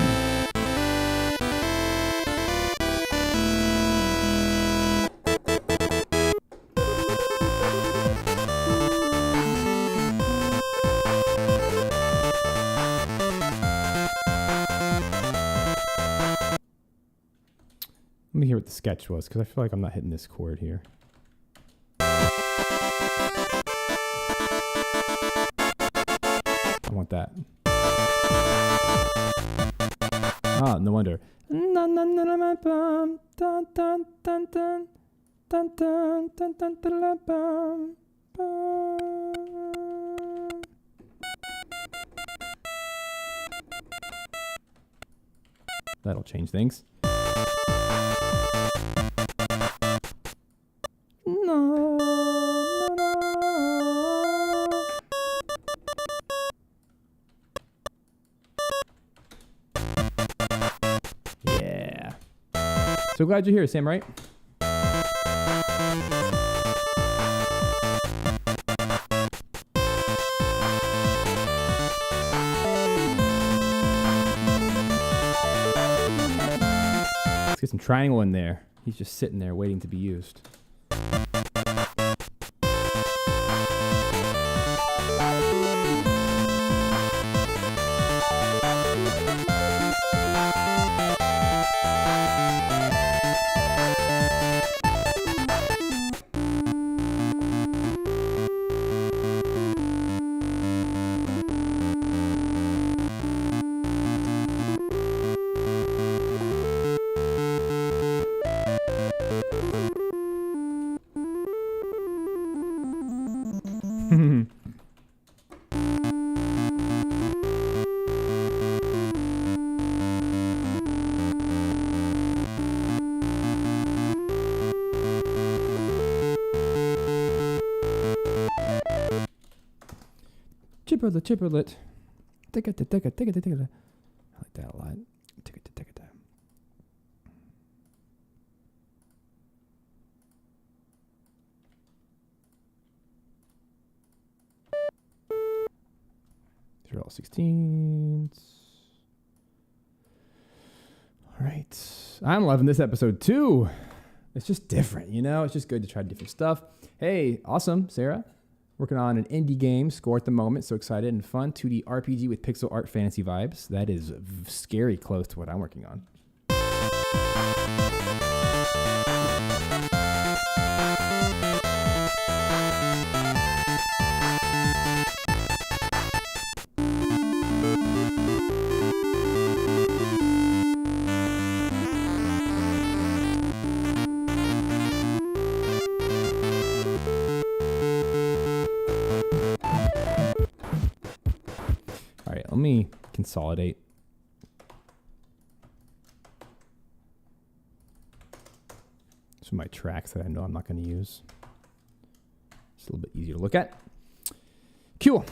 me hear what the sketch was, because I feel like I'm not hitting this chord here. I want that. Ah, no wonder. That'll change things. Yeah. So glad you're here, Sam, right? Let's get some triangle in there. He's just sitting there waiting to be used. Chipperlet. Take it. I like that a lot. Take it. These are all 16s. All right. I'm loving this episode too. It's just different, you know? It's just good to try different stuff. Hey, awesome, Sarah. Working on an indie game, score at the moment. So excited and fun. 2D RPG with pixel art fantasy vibes. That is scary close to what I'm working on. Let me consolidate. Some of my tracks that I know I'm not going to use. It's a little bit easier to look at. Cool.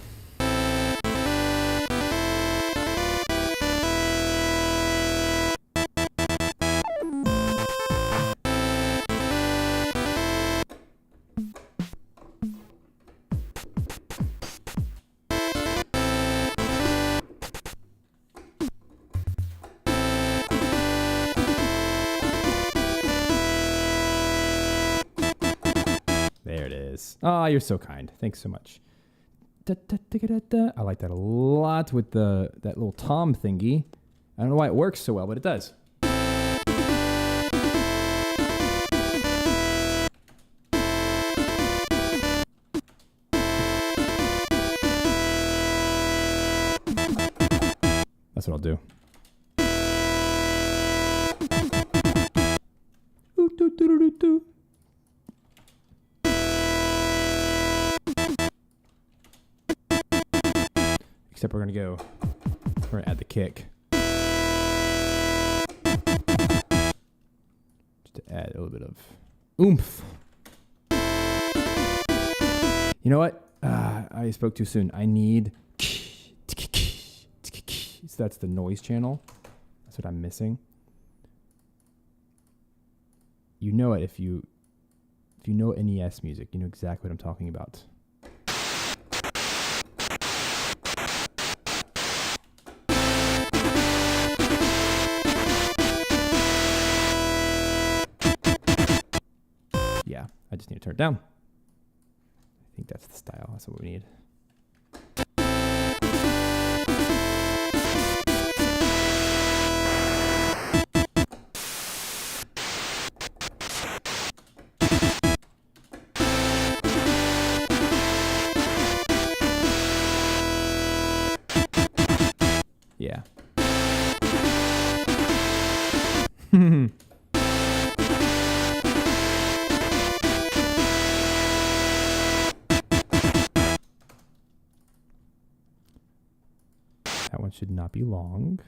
Oh, you're so kind. Thanks so much. I like that a lot with that little tom thingy. I don't know why it works so well, but it does. That's what I'll do. Except we're gonna add the kick. Just to add a little bit of oomph. You know what? I spoke too soon. I need. So that's the noise channel. That's what I'm missing. You know it if you know NES music, you know exactly what I'm talking about. Yeah, I just need to turn it down. I think that's the style. That's what we need. Yeah. That one should not be long.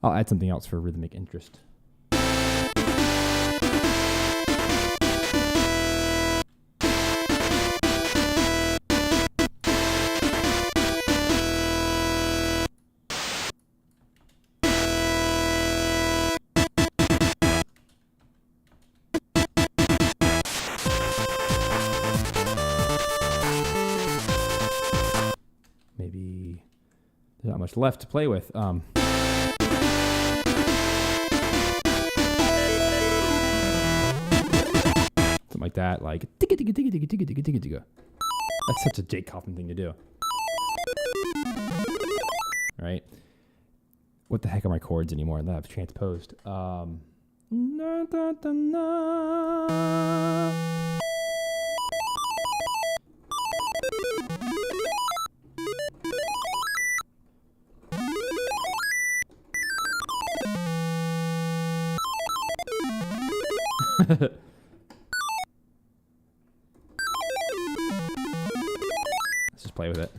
I'll add something else for rhythmic interest. Maybe there's not much left to play with. Something like that, like that's such a Jake Kauffman thing to do. Right? What the heck are my chords anymore that I've transposed? Let's just play with it.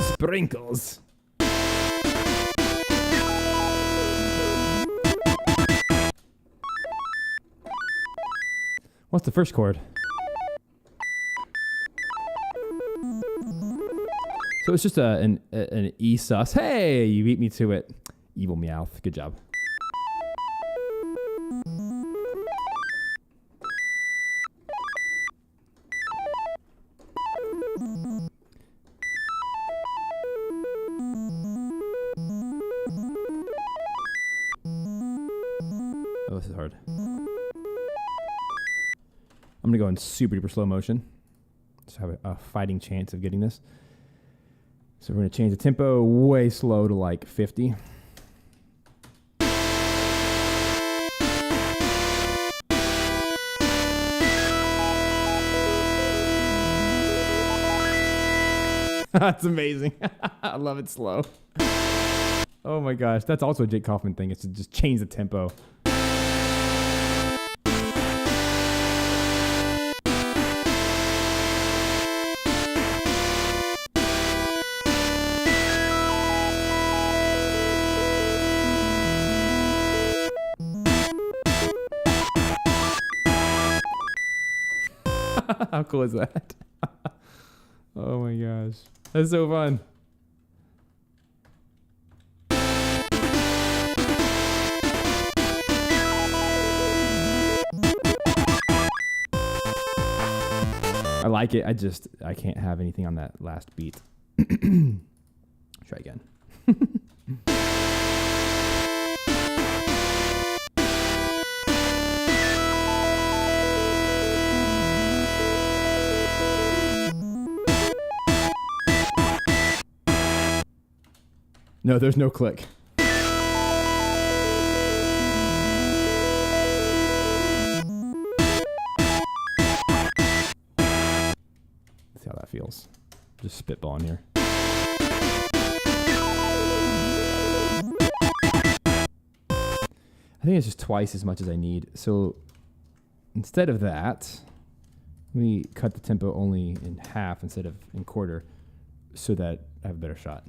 Sprinkles. What's the first chord? So it's just an E sus. Hey, you beat me to it. Evil Meowth. Good job. Oh, this is hard. I'm going to go in super duper slow motion. Just have a fighting chance of getting this. So we're going to change the tempo way slow to like 50. That's amazing. I love it slow. Oh my gosh. That's also a Jake Kauffman thing. It's to just change the tempo. How cool is that? Oh my gosh. That's so fun. like it. I can't have anything on that last beat. Try again. No, there's no click. Let's see how that feels. Just spitballing here. I think it's just twice as much as I need. So instead of that, we cut the tempo only in half instead of in quarter so that I have a better shot.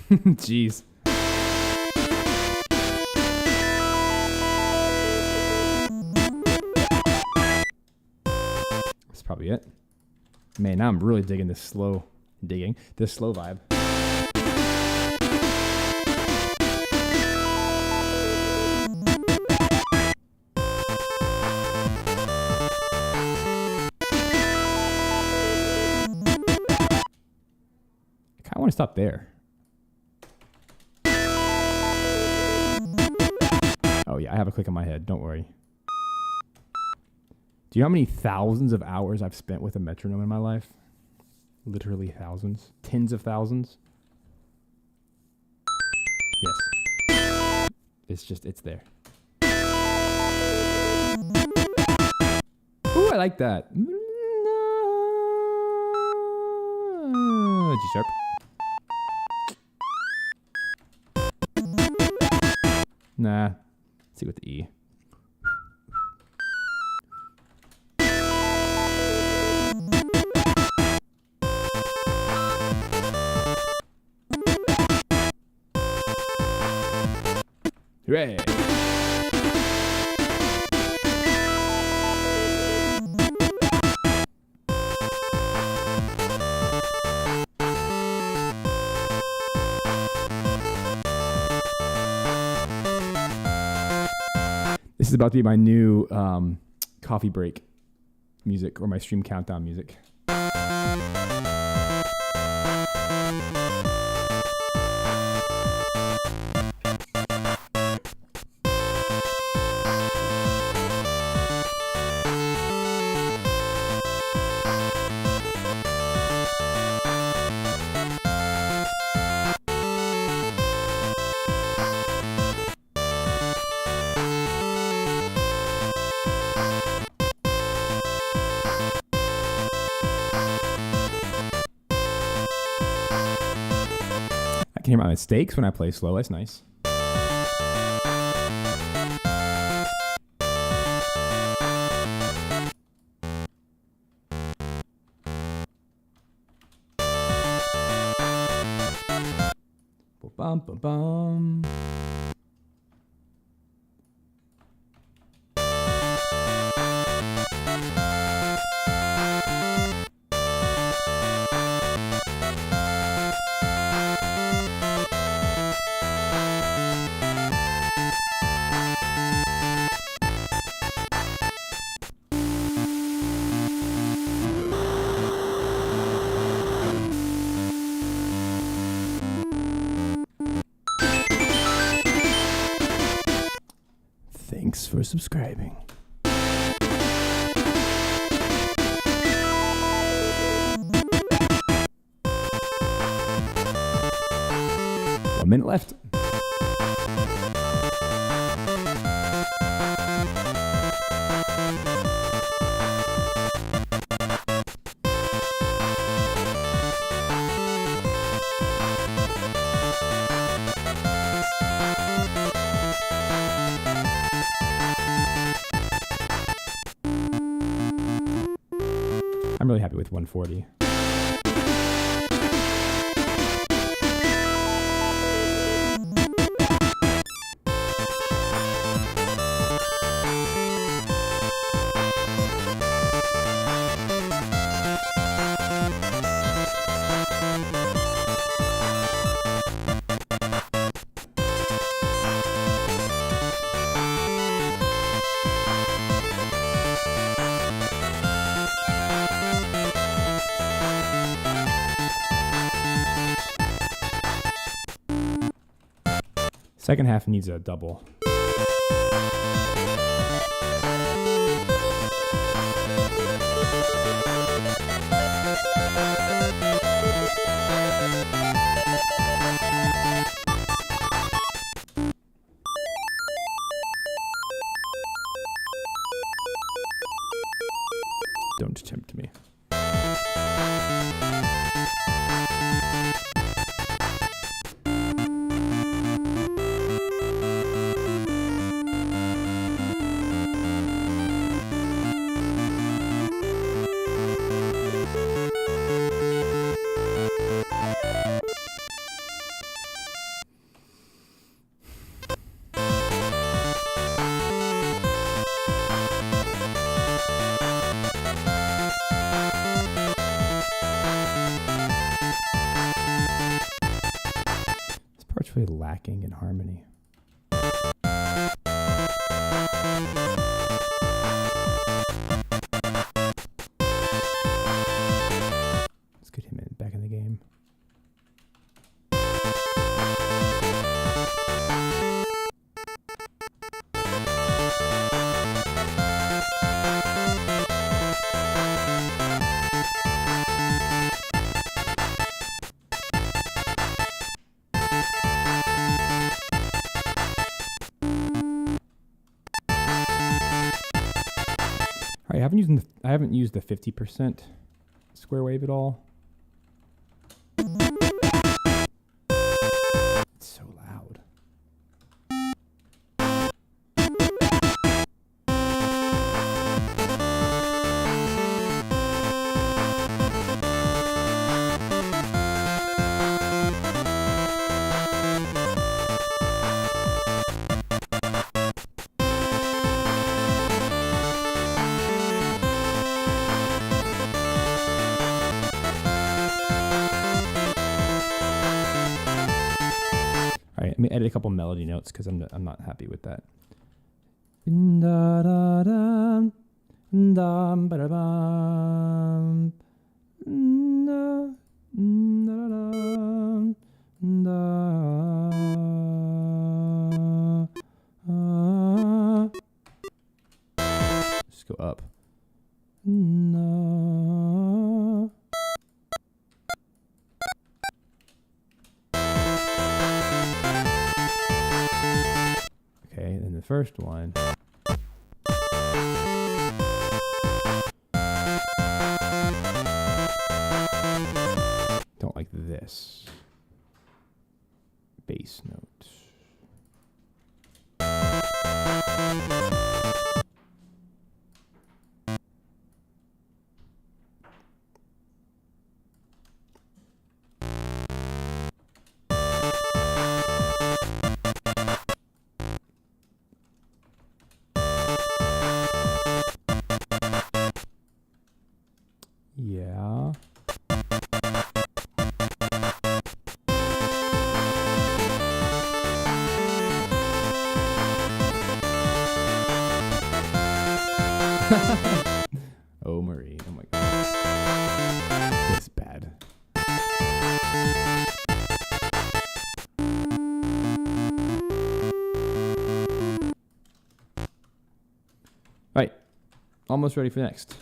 Jeez. That's probably it. Man, now I'm really digging this slow vibe. I kind of want to stop there. Oh yeah, I have a click in my head. Don't worry. Do you know how many thousands of hours I've spent with a metronome in my life? Literally thousands. Tens of thousands. Yes. It's there. Ooh, I like that. G sharp. Nah. Let's see with the E. Hooray! This is about to be my new coffee break music, or my stream countdown music. I can hear my mistakes when I play slow. That's nice. Bum, bum, bum. Thanks for subscribing. One minute left. I'm really happy with 140. Second half needs a double. Don't tempt me. Really lacking in harmony. Let's get him back in the game. I haven't used the 50% square wave at all. It's so loud. Let me edit a couple melody notes because I'm not happy with that. Da da da da ba da bum da da da. Just go up. Okay, then the first one. Don't like this. Bass note. Yeah. Oh, Marie. Oh, my God. It's bad. All right. Almost ready for next.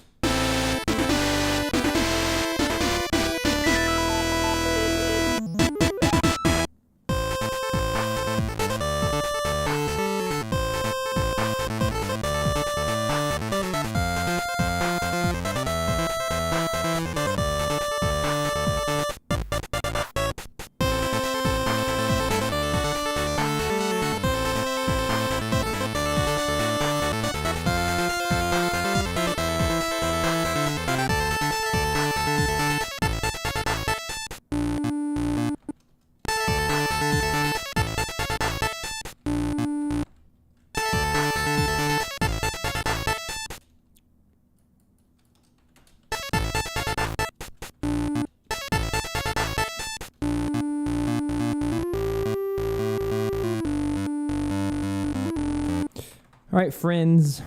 All right, friends.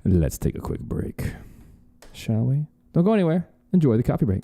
Let's take a quick break, shall we? Don't go anywhere. Enjoy the coffee break.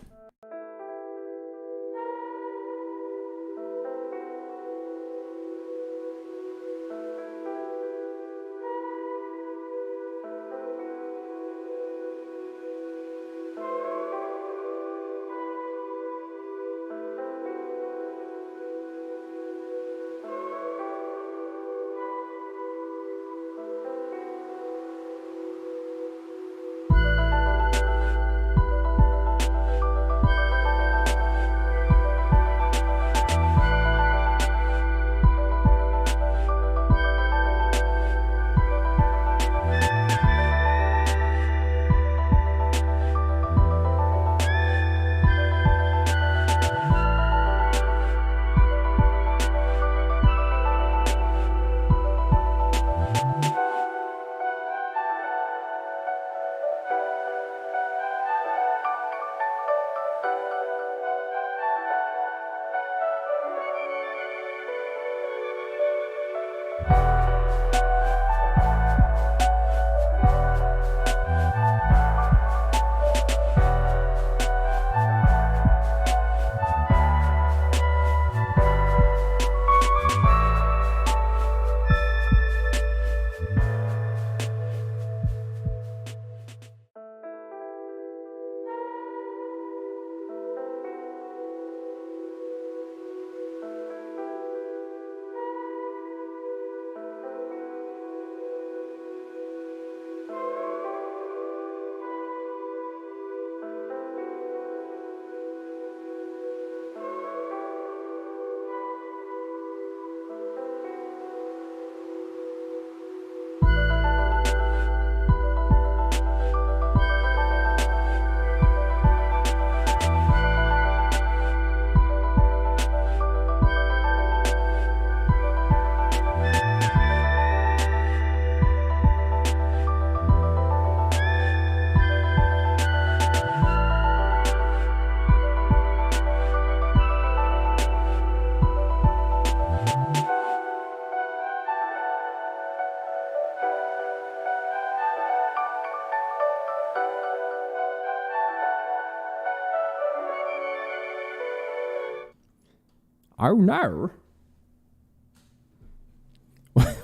Oh no.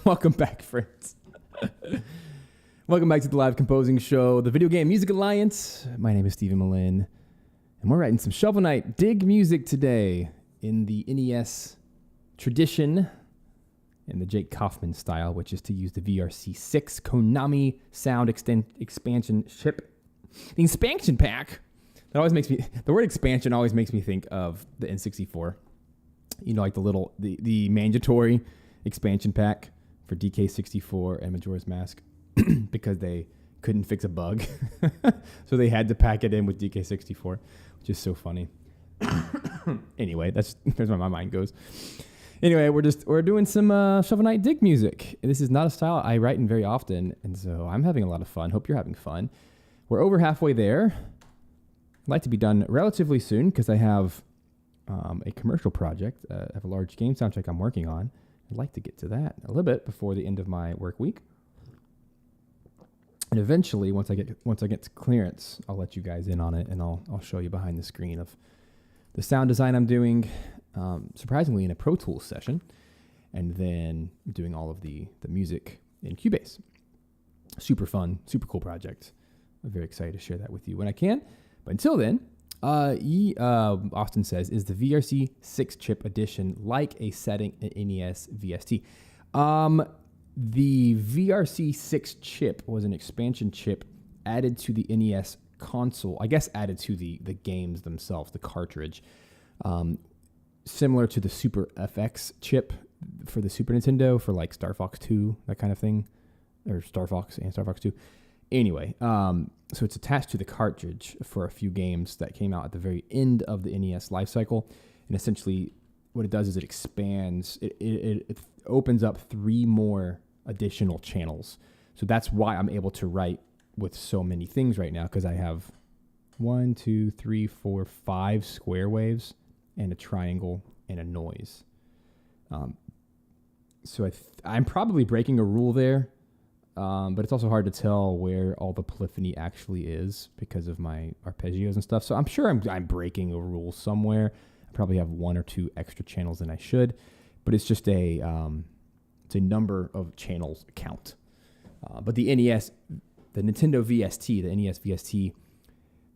Welcome back, friends. Welcome back to the live composing show, the Video Game Music Alliance. My name is Stephen Melin, and we're writing some Shovel Knight dig music today in the NES tradition, in the Jake Kauffman style, which is to use the VRC6 Konami sound expansion chip. The expansion pack, that always makes me, the word expansion always makes me think of the N64. You know, like the mandatory expansion pack for DK64 and Majora's Mask because they couldn't fix a bug. So they had to pack it in with DK64, which is so funny. Anyway, there's where my mind goes. Anyway, we're doing some Shovel Knight dig music. This is not a style I write in very often, and so I'm having a lot of fun. Hope you're having fun. We're over halfway there. I'd like to be done relatively soon because I have a commercial project. I have a large game soundtrack I'm working on. I'd like to get to that a little bit before the end of my work week. And eventually, once I get to clearance, I'll let you guys in on it, and I'll show you behind the screen of the sound design I'm doing. Surprisingly, in a Pro Tools session, and then doing all of the music in Cubase. Super fun, super cool project. I'm very excited to share that with you when I can. But until then, Austin says, is the VRC6 chip edition like a setting in NES VST? The VRC6 chip was an expansion chip added to the NES console. I guess added to the games themselves, the cartridge. Similar to the Super FX chip for the Super Nintendo for like Star Fox 2, that kind of thing, or Star Fox and Star Fox 2. Anyway, so it's attached to the cartridge for a few games that came out at the very end of the NES lifecycle. And essentially what it does is it expands, it opens up 3 more additional channels. So that's why I'm able to write with so many things right now, because I have 1, 2, 3, 4, 5 square waves and a triangle and a noise. So I'm probably breaking a rule there, but it's also hard to tell where all the polyphony actually is because of my arpeggios and stuff. So I'm sure I'm breaking a rule somewhere. I probably have 1 or 2 extra channels than I should, but it's just it's a number of channels count. But the Nintendo VST, the NES VST,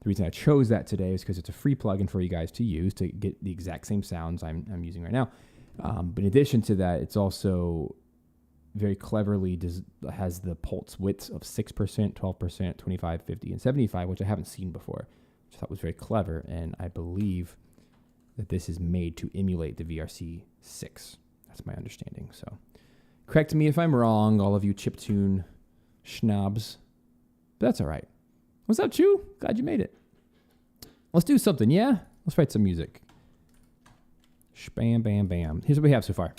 the reason I chose that today is because it's a free plugin for you guys to use to get the exact same sounds I'm using right now. But in addition to that, it's also very cleverly has the pulse widths of 6%, 12%, 25, 50, and 75, which I haven't seen before, which I thought was very clever. And I believe that this is made to emulate the VRC6. That's my understanding. So correct me if I'm wrong, all of you chiptune schnobs. But that's all right. What's up, Chew? Glad you made it. Let's do something, yeah? Let's write some music. Bam, bam, bam. Here's what we have so far.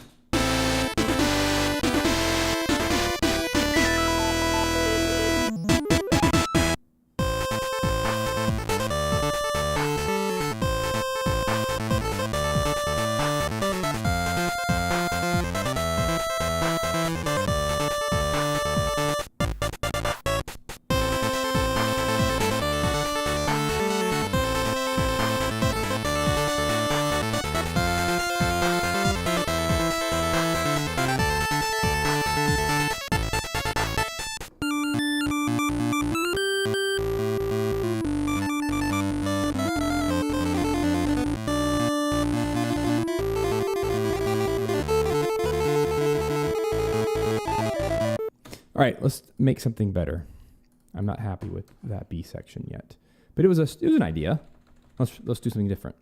All right, let's make something better. I'm not happy with that B section yet, but it was an idea. Let's do something different,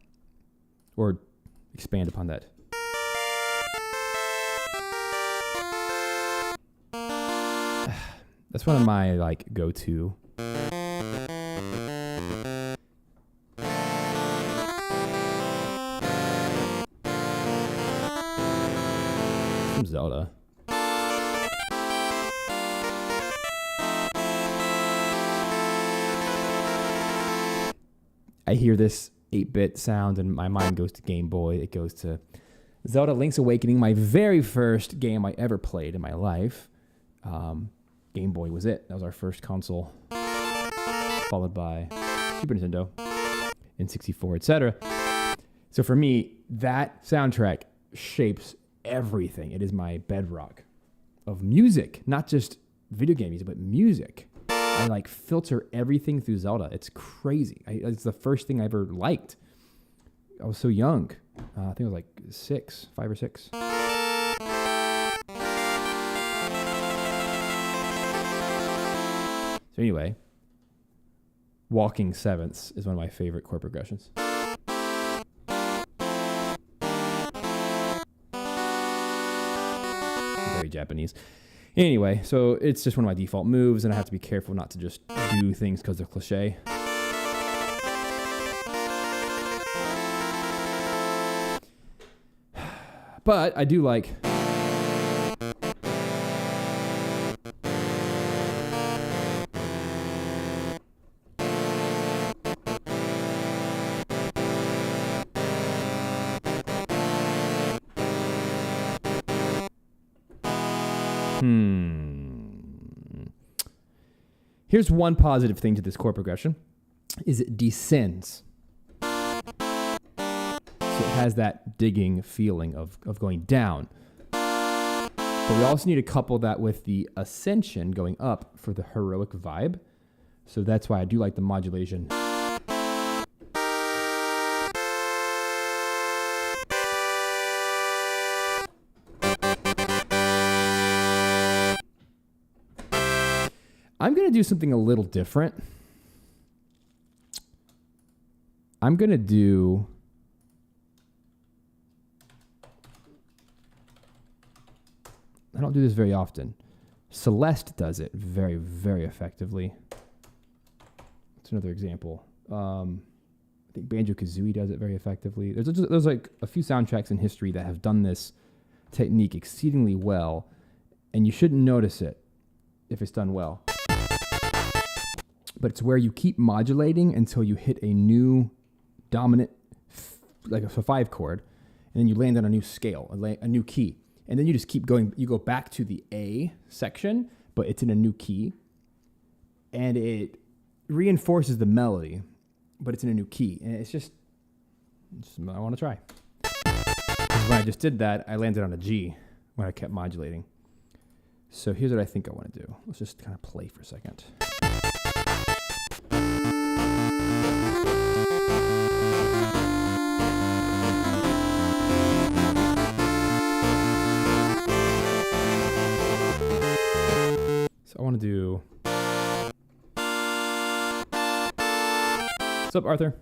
or expand upon that. That's one of my go-to. From Zelda. I hear this 8-bit sound and my mind goes to Game Boy. It goes to Zelda Link's Awakening, my very first game I ever played in my life. Game Boy was it. That was our first console, followed by Super Nintendo, N64, etc. So for me, that soundtrack shapes everything. It is my bedrock of music, not just video game music, but music. I like filter everything through Zelda. It's crazy. It's the first thing I ever liked. I was so young. I think I was like 5 or 6. So anyway, walking sevenths is one of my favorite chord progressions. Very Japanese. Anyway, so it's just one of my default moves, and I have to be careful not to just do things because they're cliche. But I do like... Here's one positive thing to this chord progression, is it descends. So it has that digging feeling of going down. But we also need to couple that with the ascension going up for the heroic vibe. So that's why I do like the modulation. I'm going to do something a little different. I'm going to do... I don't do this very often. Celeste does it very, very effectively. That's another example. I think Banjo-Kazooie does it very effectively. There's like a few soundtracks in history that have done this technique exceedingly well, and you shouldn't notice it if it's done well. But it's where you keep modulating until you hit a new dominant, like a 5 chord, and then you land on a new scale, a new key. And then you just keep going. You go back to the A section, but it's in a new key. And it reinforces the melody, but it's in a new key. And it's just I want to try. When I just did that, I landed on a G when I kept modulating. So here's what I think I want to do. Let's just kind of play for a second. So I want to do... What's up, Arthur?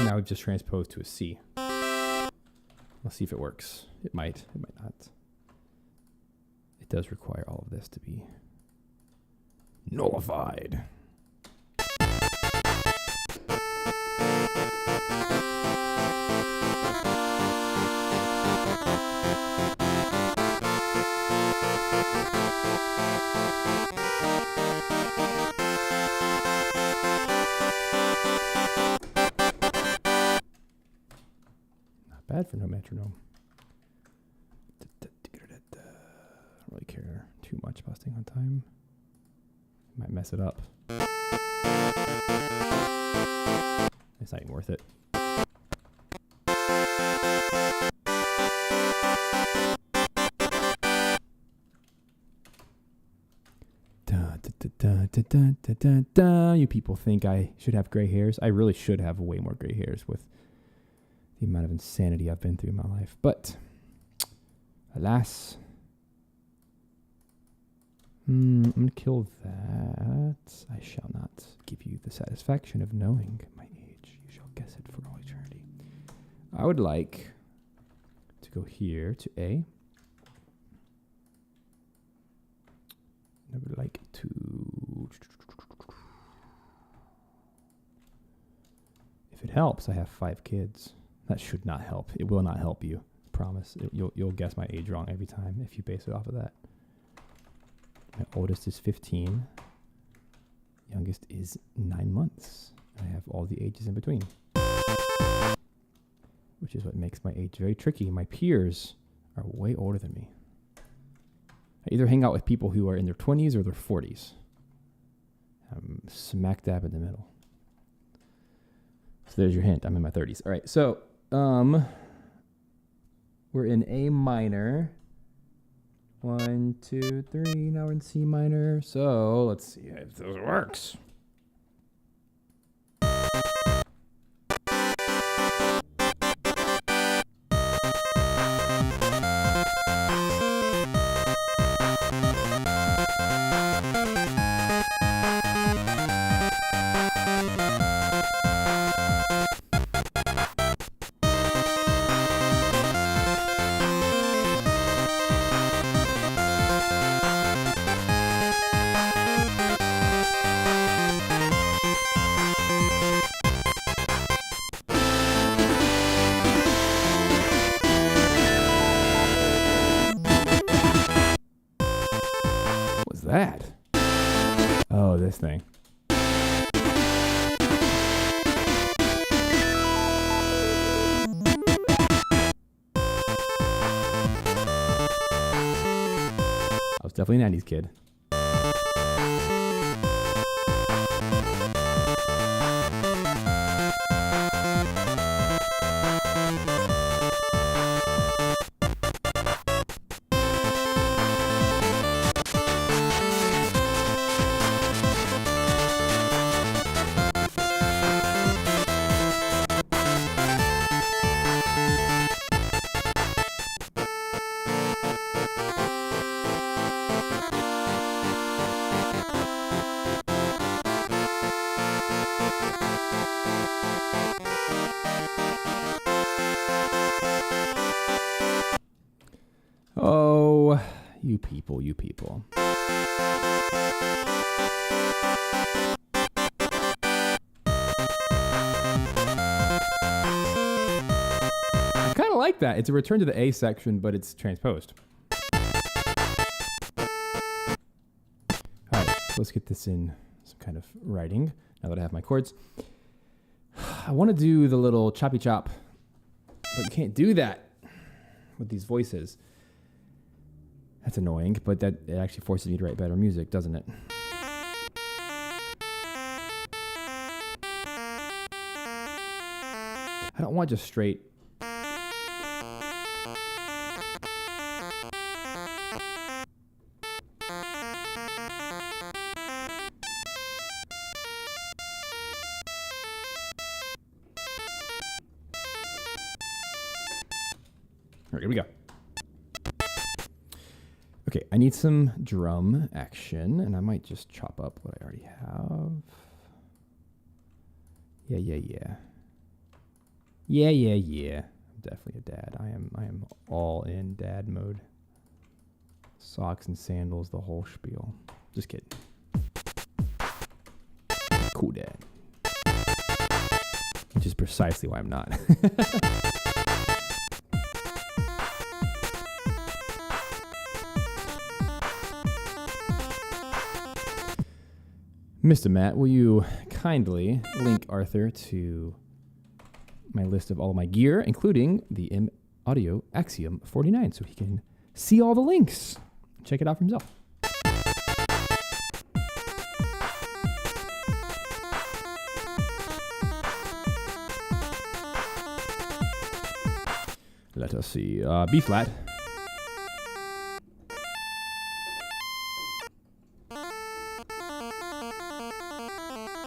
Now we've just transposed to a C. Let's see if it works. It might. It might not. It does require all of this to be nullified. Bad for no metronome. I don't really care too much about staying on time. Might mess it up. It's not even worth it. You people think I should have gray hairs. I really should have way more gray hairs with the amount of insanity I've been through in my life. But, alas, I'm going to kill that. I shall not give you the satisfaction of knowing my age. You shall guess it for all eternity. I would like to go here to A. I would like to... If it helps, I have 5 kids. That should not help. It will not help you. Promise. You'll guess my age wrong every time if you base it off of that. My oldest is 15. Youngest is 9 months. I have all the ages in between, which which is what makes my age very tricky. My peers are way older than me. I either hang out with people who are in their 20s or their 40s. I'm smack dab in the middle. So there's your hint. I'm in my 30s. All right. So we're in A minor. 1, 2, 3. Now we're in C minor. So let's see if this works. That? Oh, this thing. I was definitely a 90s kid. Oh, you people, you people. I kind of like that. It's a return to the A section, but it's transposed. All right, so let's get this in some kind of writing now that I have my chords. I want to do the little choppy chop, but you can't do that with these voices. That's annoying, but it actually forces me to write better music, doesn't it? I don't want just straight. All right, here we go. Okay, I need some drum action, and I might just chop up what I already have. Yeah. I'm definitely a dad. I am all in dad mode. Socks and sandals, the whole spiel. Just kidding. Cool dad. Which is precisely why I'm not. Mr. Matt, will you kindly link Arthur to my list of all of my gear, including the M Audio Axiom 49, so he can see all the links. Check it out for himself. Let us see. B flat.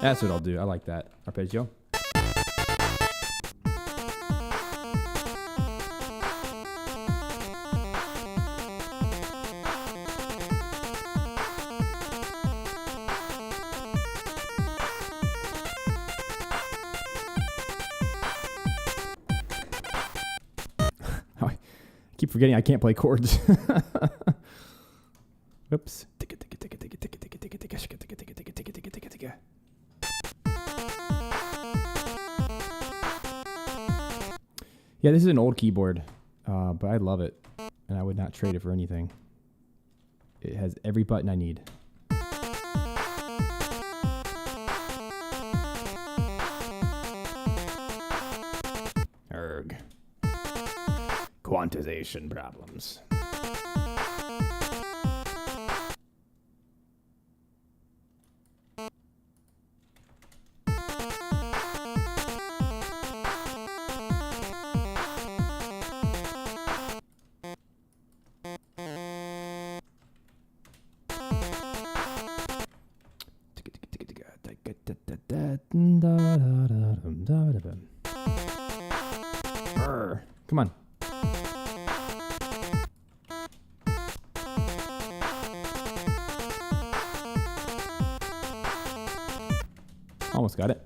That's what I'll do. I like that. Arpeggio. I keep forgetting I can't play chords. Oops. Yeah, this is an old keyboard, but I love it, and I would not trade it for anything. It has every button I need. Erg. quantization problems. Come on. Almost got it.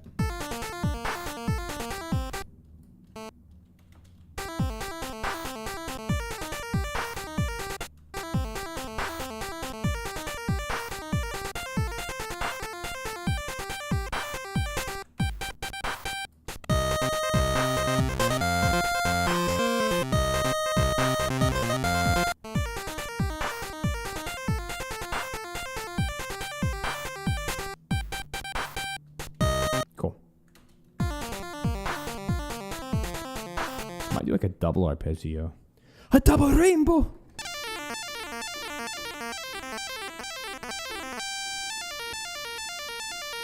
Might do like a double arpeggio. A double rainbow!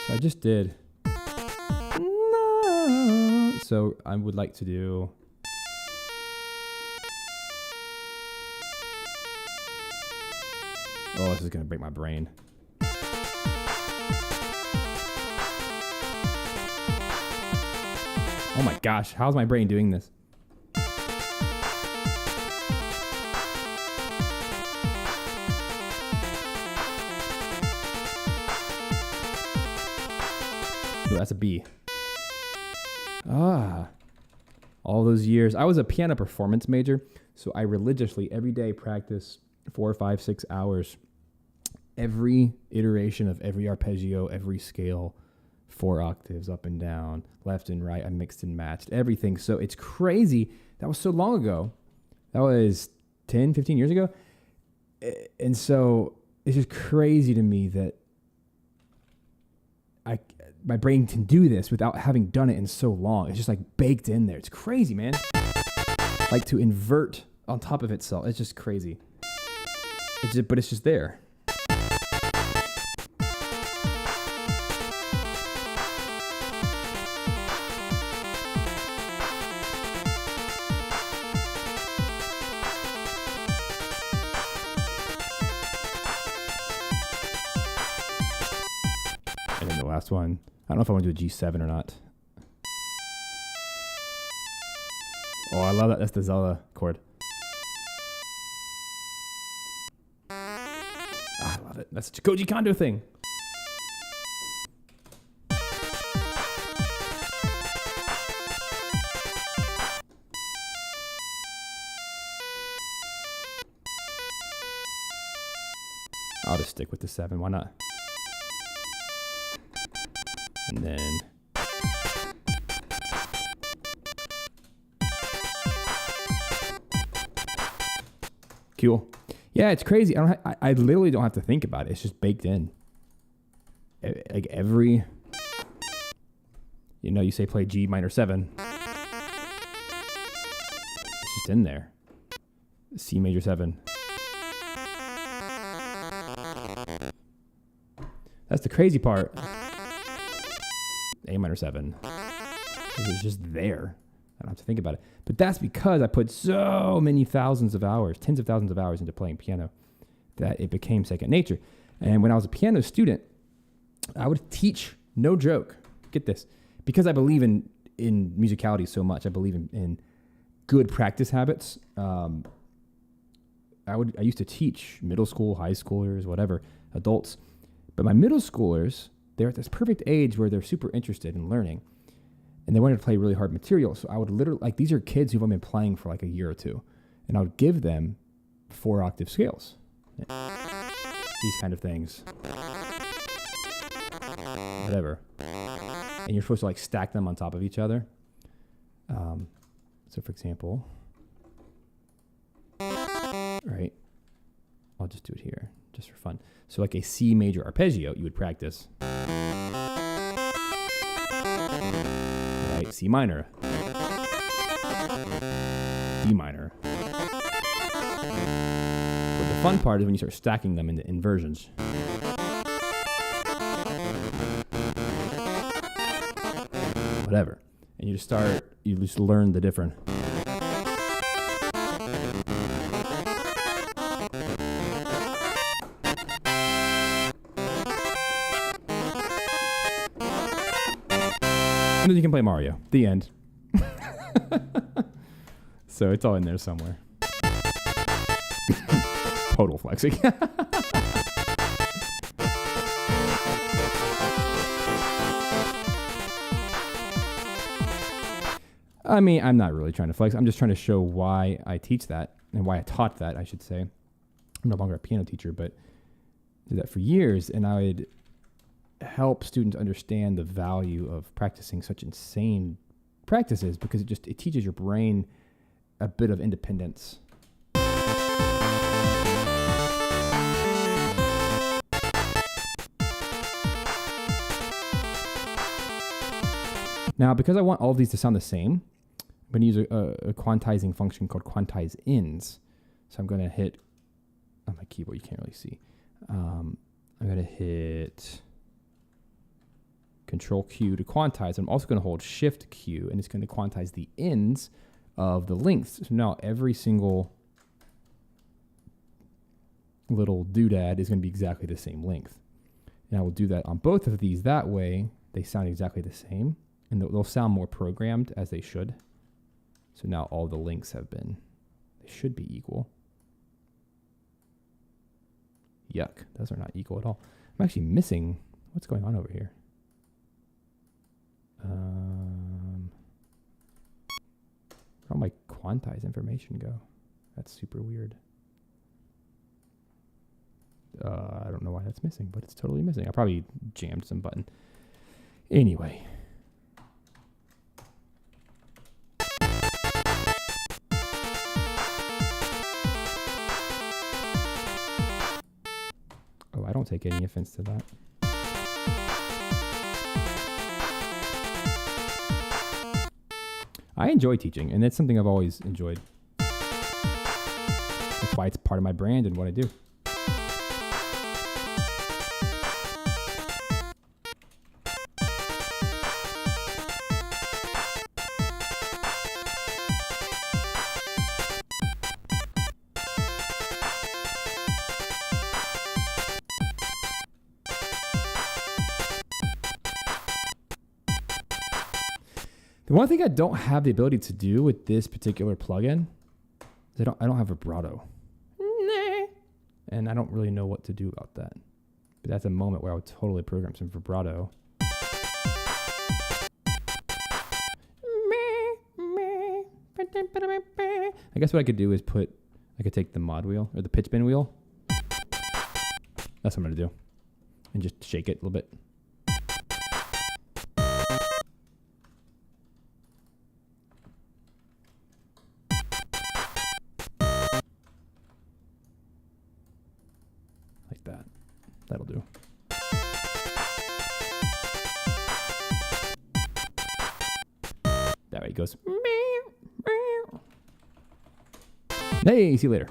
So I just did. No. So I would like to do. Oh, this is going to break my brain. Oh my gosh, how's my brain doing this? Oh, that's a B. Ah. All those years. I was a piano performance major, so I religiously every day practice 4, 5, 6 hours. Every iteration of every arpeggio, every scale, 4 octaves up and down, left and right. I mixed and matched everything. So it's crazy. That was so long ago. That was 10, 15 years ago. And so it's just crazy to me that my brain can do this without having done it in so long. It's just like baked in there. It's crazy, man. Like to invert on top of itself. It's just crazy. But it's just there. And then the last one. I don't know if I want to do a G7 or not. Oh, I love that. That's the Zelda chord. I love it. That's a Koji Kondo thing. I'll just stick with the 7. Why not? And then cool. Yeah, it's crazy. I literally don't have to think about it. It's just baked in. Like every, you say play G minor 7. It's just in there. C major 7. That's the crazy part. A minor 7. It's just there. I don't have to think about it. But that's because I put so many thousands of hours, tens of thousands of hours into playing piano that it became second nature. And when I was a piano student, I would teach, no joke, get this, because I believe in musicality so much, I believe in good practice habits. I used to teach middle school, high schoolers, whatever, adults. But my middle schoolers, they're at this perfect age where they're super interested in learning. And they wanted to play really hard material. So I would literally, these are kids who've only been playing for like a year or two. And I would give them 4 octave scales. These kind of things. Whatever. And you're supposed to stack them on top of each other. So for example, right, I'll just do it here just for fun. So like a C major arpeggio, you would practice. Right, C minor, D minor, fun part is when you start stacking them into inversions. Whatever. And you just learn the different. And then you can play Mario. The end. So it's all in there somewhere. Total flexing. I mean, I'm not really trying to flex. I'm just trying to show why I teach that and why I taught that, I should say. I'm no longer a piano teacher, but I did that for years, and I would help students understand the value of practicing such insane practices because it teaches your brain a bit of independence. Now, because I want all of these to sound the same, I'm going to use a quantizing function called quantize ins. So I'm going to hit, on my keyboard, you can't really see. I'm going to hit Control Q to quantize. I'm also going to hold Shift Q, and it's going to quantize the ends of the lengths. So now every single little doodad is going to be exactly the same length. And I will do that on both of these. That way, they sound exactly the same, and they'll sound more programmed as they should. So now all the lengths they should be equal. Yuck, those are not equal at all. I'm actually missing, what's going on over here? Where'd all my quantize information go? That's super weird. I don't know why that's missing, but it's totally missing. I probably jammed some button. Anyway. Oh, I don't take any offense to that. I enjoy teaching, and it's something I've always enjoyed. That's why it's part of my brand and what I do. The one thing I don't have the ability to do with this particular plugin is I don't have vibrato. And I don't really know what to do about that. But that's a moment where I would totally program some vibrato. I guess what I could do is I could take the mod wheel or the pitch bend wheel. That's what I'm going to do. And just shake it a little bit. That. That'll do. That way it goes. Hey, see you later.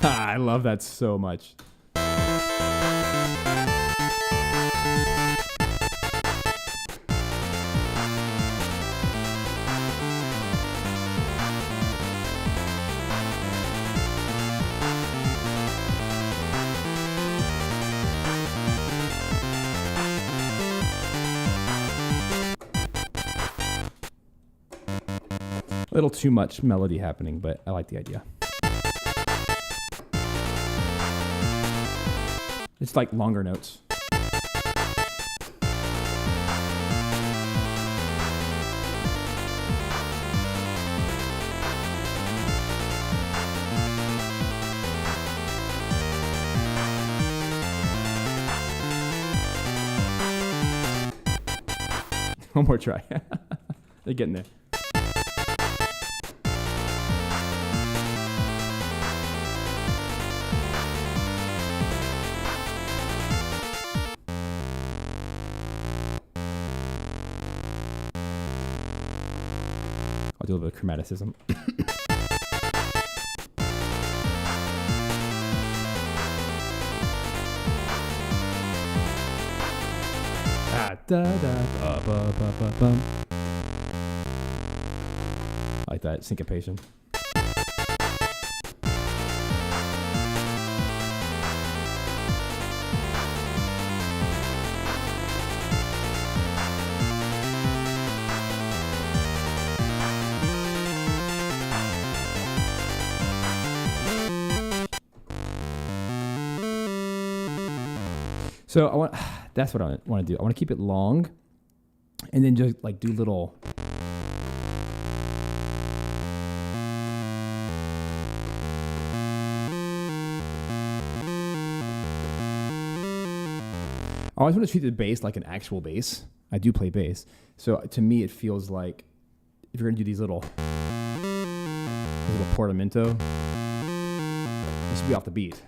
I love that so much. A little too much melody happening, but I like the idea. It's like longer notes. One more try. They're getting there. do a little bit of chromaticism. I like that syncopation. So that's what I want to do. I want to keep it long and then just like do little. I always want to treat the bass like an actual bass. I do play bass. So to me, it feels like if you're going to do these little portamento, it should be off the beat.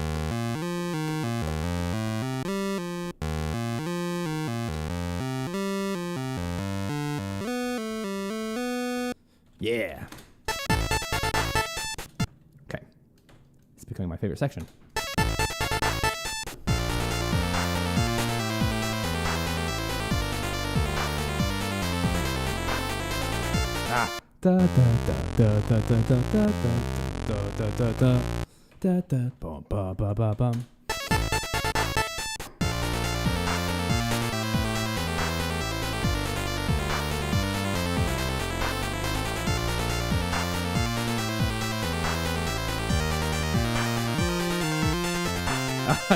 Yeah. Okay. It's becoming my favorite section. Da da da da da da da da da da da da bum ba ba ba bum.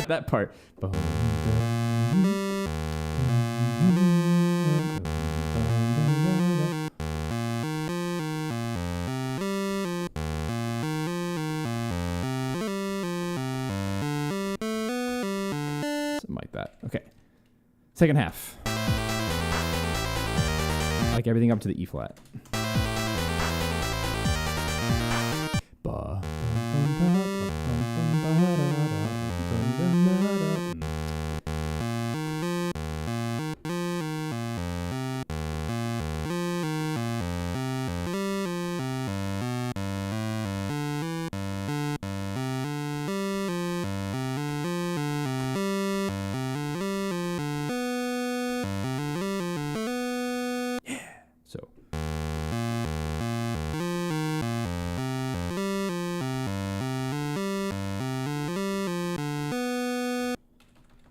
That part. Like that. Okay. Second half. Like everything up to the E flat. So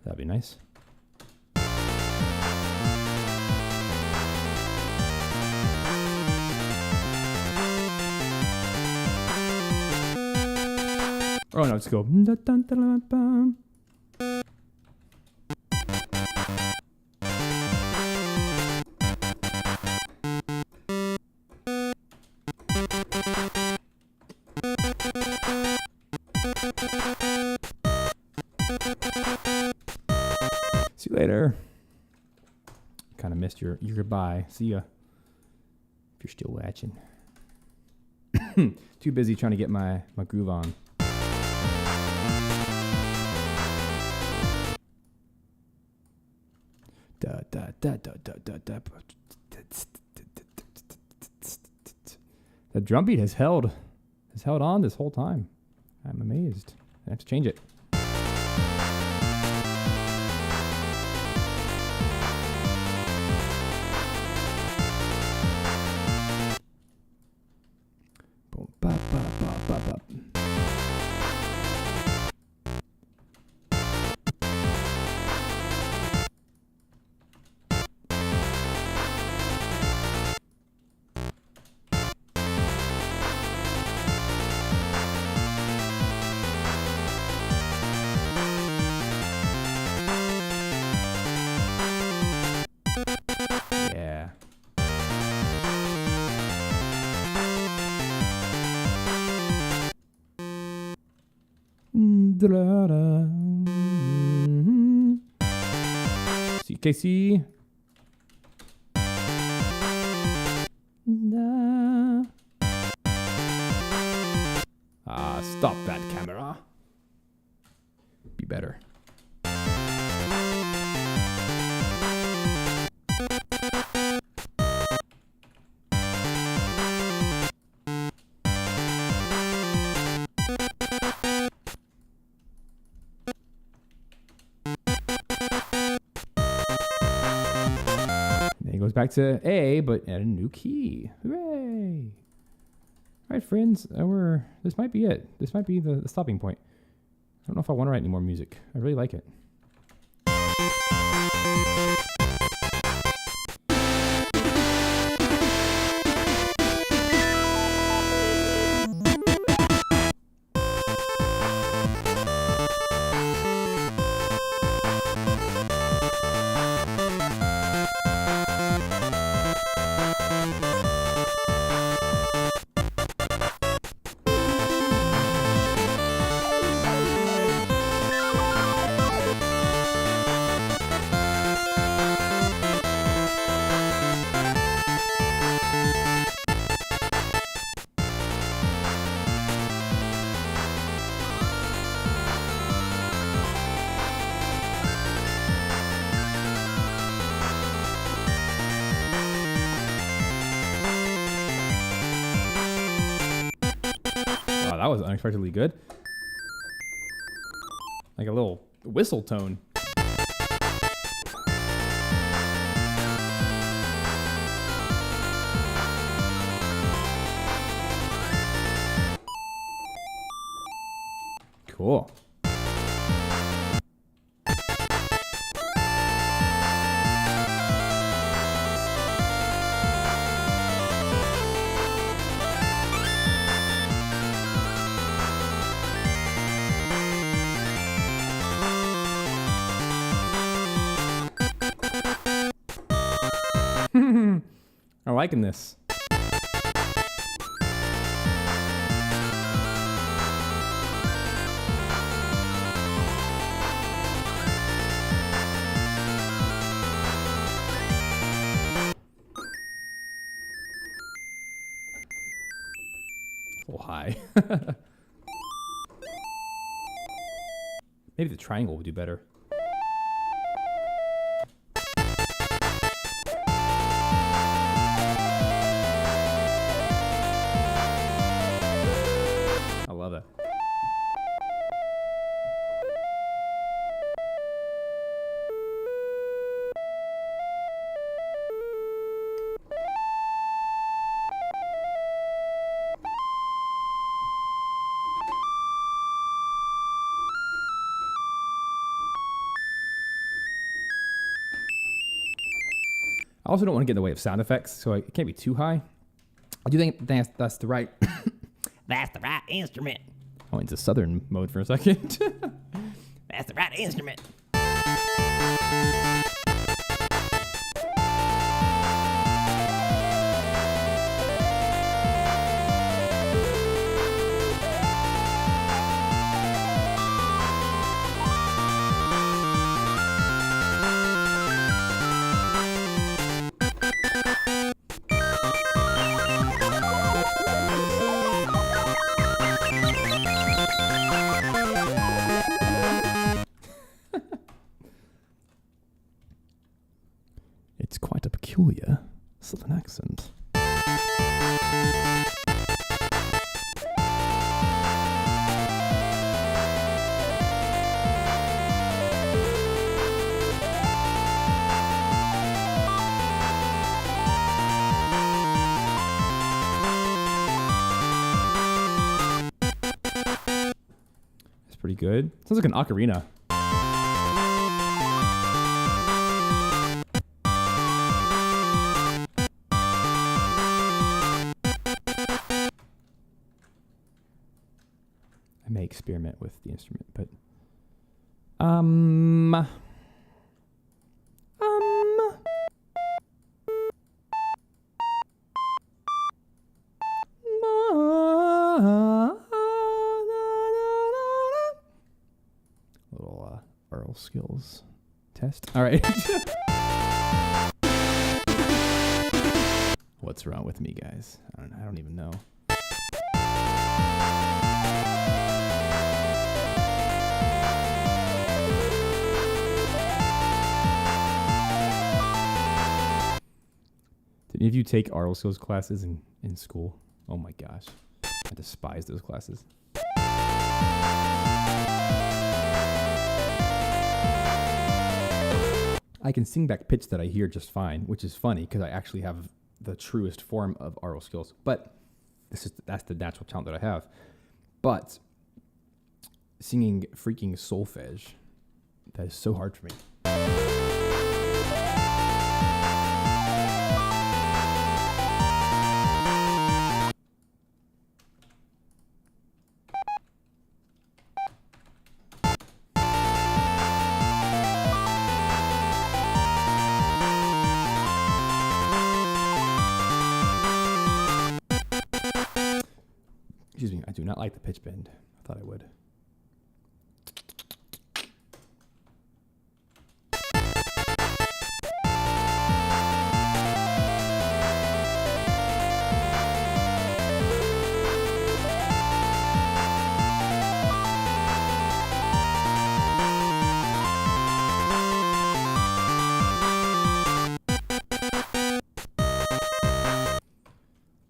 that'd be nice. Oh no, let's go. See you later. Kind of missed your goodbye. See ya. If you're still watching. Too busy trying to get my groove on. Da, da, da, da, da, da, da. The drum beat has held on this whole time. I'm amazed. I have to change it. Boom, ba, ba, ba, ba, ba. CKC. Stop that camera. Be better. back to A, but at a new key. Hooray! All right, friends, this might be it. This might be the stopping point. I don't know if I want to write any more music. I really like it. That was unexpectedly good. Like a little whistle tone. Cool. I'm liking this. A little high. Maybe the triangle would do better. I love it. I also don't want to get in the way of sound effects, so it can't be too high. I do think that's the right That's the right instrument. I went into southern mode for a second. That's the right instrument. It's quite a peculiar southern accent. It's pretty good. Sounds like an ocarina. I may experiment with the instrument, but little oral skills test. All right. What's wrong with me, guys? I don't even know. Did any of you take oral skills classes in school? Oh my gosh. I despise those classes. I can sing back pitch that I hear just fine, which is funny because I actually have the truest form of aural skills. But that's the natural talent that I have. But singing freaking solfege, that is so hard for me. Excuse me, I do not like the pitch bend. I thought I would.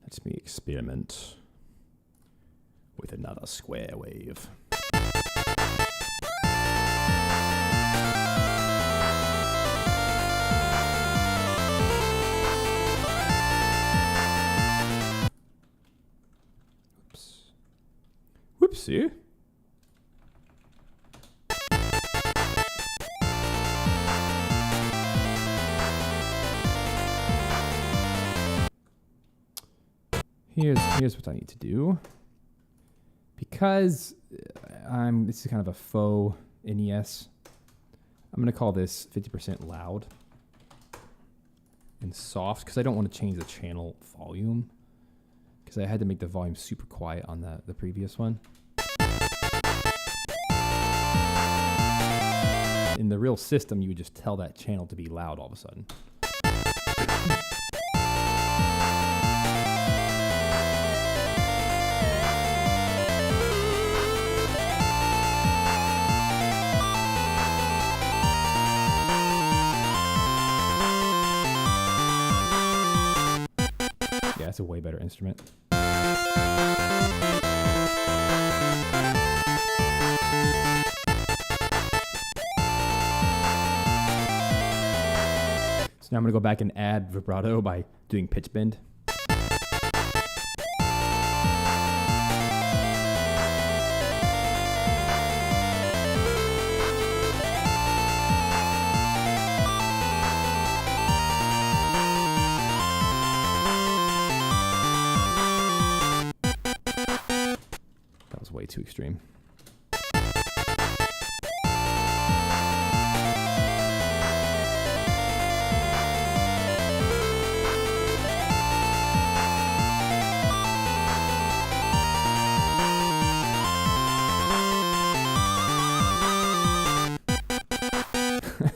Let me experiment with another square wave. Oops. Whoopsie. Here's what I need to do. Because this is kind of a faux NES, I'm going to call this 50% loud and soft because I don't want to change the channel volume because I had to make the volume super quiet on the previous one. In the real system, you would just tell that channel to be loud all of a sudden. That's a way better instrument. So now I'm going to go back and add vibrato by doing pitch bend. Way too extreme.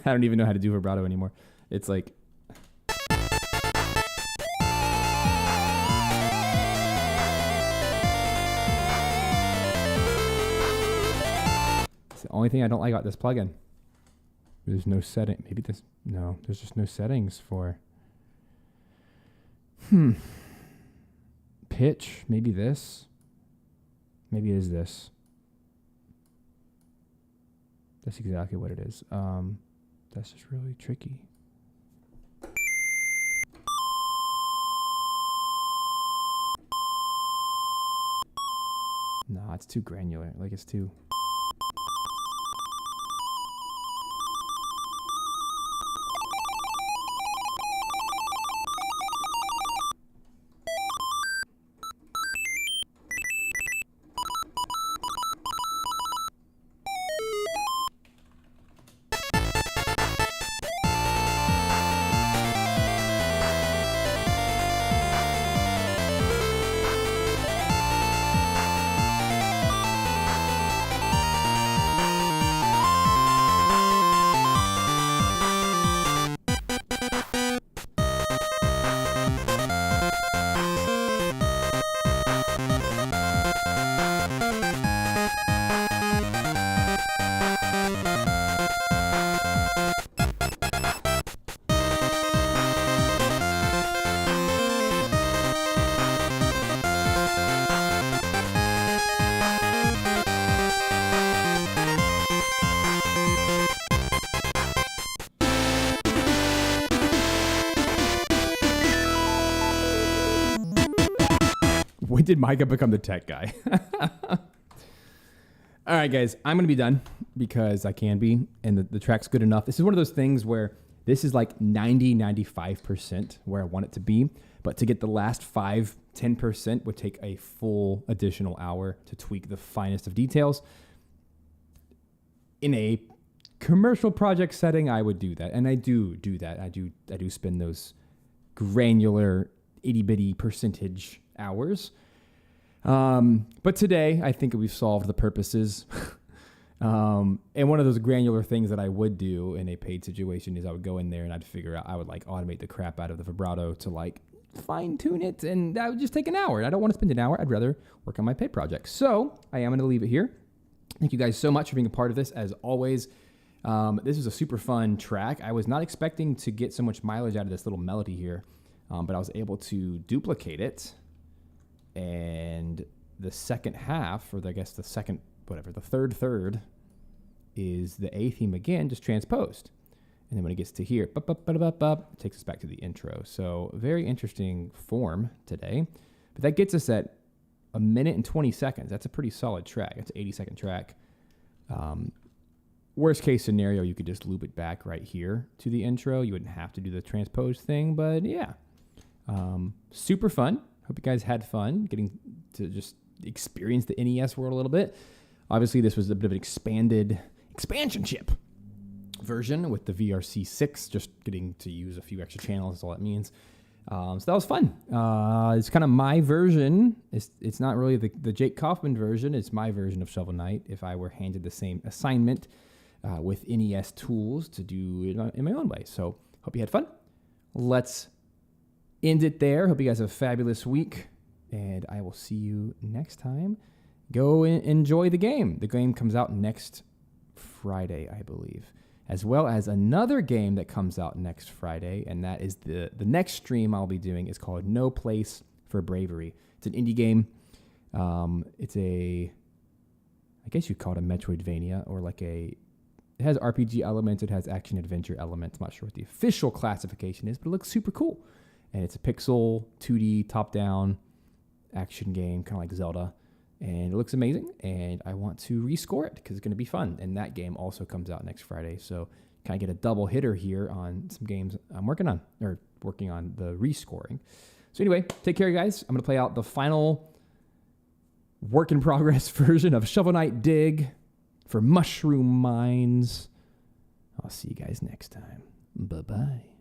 I don't even know how to do vibrato anymore. It's like the only thing I don't like about this plugin. There's no setting. Maybe this. No, there's just no settings for. Pitch. Maybe this. Maybe it is this. That's exactly what it is. That's just really tricky. Nah, it's too granular. Like it's too. When did Micah become the tech guy? All right, guys, I'm going to be done because I can be, and the track's good enough. This is one of those things where this is like 95% where I want it to be, but to get the last 10% would take a full additional hour to tweak the finest of details. In a commercial project setting, I would do that, and I do that. I do spend those granular itty-bitty percentage hours. But today, I think we've solved the purposes. And one of those granular things that I would do in a paid situation is I would go in there and I'd figure out, I would like automate the crap out of the vibrato to like fine tune it. And that would just take an hour. And I don't want to spend an hour. I'd rather work on my paid project. So I am going to leave it here. Thank you guys so much for being a part of this. As always, this is a super fun track. I was not expecting to get so much mileage out of this little melody here, but I was able to duplicate it. And the second half, or I guess the third third is the A theme again, just transposed. And then when it gets to here, it takes us back to the intro. So very interesting form today. But that gets us at 1 minute and 20 seconds. That's a pretty solid track. That's an 80-second track. Worst case scenario, you could just loop it back right here to the intro. You wouldn't have to do the transpose thing, but yeah. Super fun. Hope you guys had fun getting to just experience the NES world a little bit. Obviously, this was a bit of an expansion chip version with the VRC6, just getting to use a few extra channels is all that means. So that was fun. It's kind of my version. It's not really the Jake Kauffman version. It's my version of Shovel Knight if I were handed the same assignment with NES tools to do it in my own way. So hope you had fun. Let's end it there. Hope you guys have a fabulous week, and I will see you next time. Go and enjoy the game. The game comes out next Friday, I believe, as well as another game that comes out next Friday, and that is the next stream I'll be doing is called No Place for Bravery. It's an indie game. It's I guess you'd call it a Metroidvania, or it has RPG elements, it has action adventure elements. I'm not sure what the official classification is, but it looks super cool. And it's a pixel 2D top-down action game, kind of like Zelda. And it looks amazing, and I want to rescore it because it's going to be fun. And that game also comes out next Friday, so kind of get a double hitter here on some games I'm working on the rescoring. So anyway, take care, guys. I'm going to play out the final work-in-progress version of Shovel Knight Dig for Mushroom Mines. I'll see you guys next time. Bye-bye.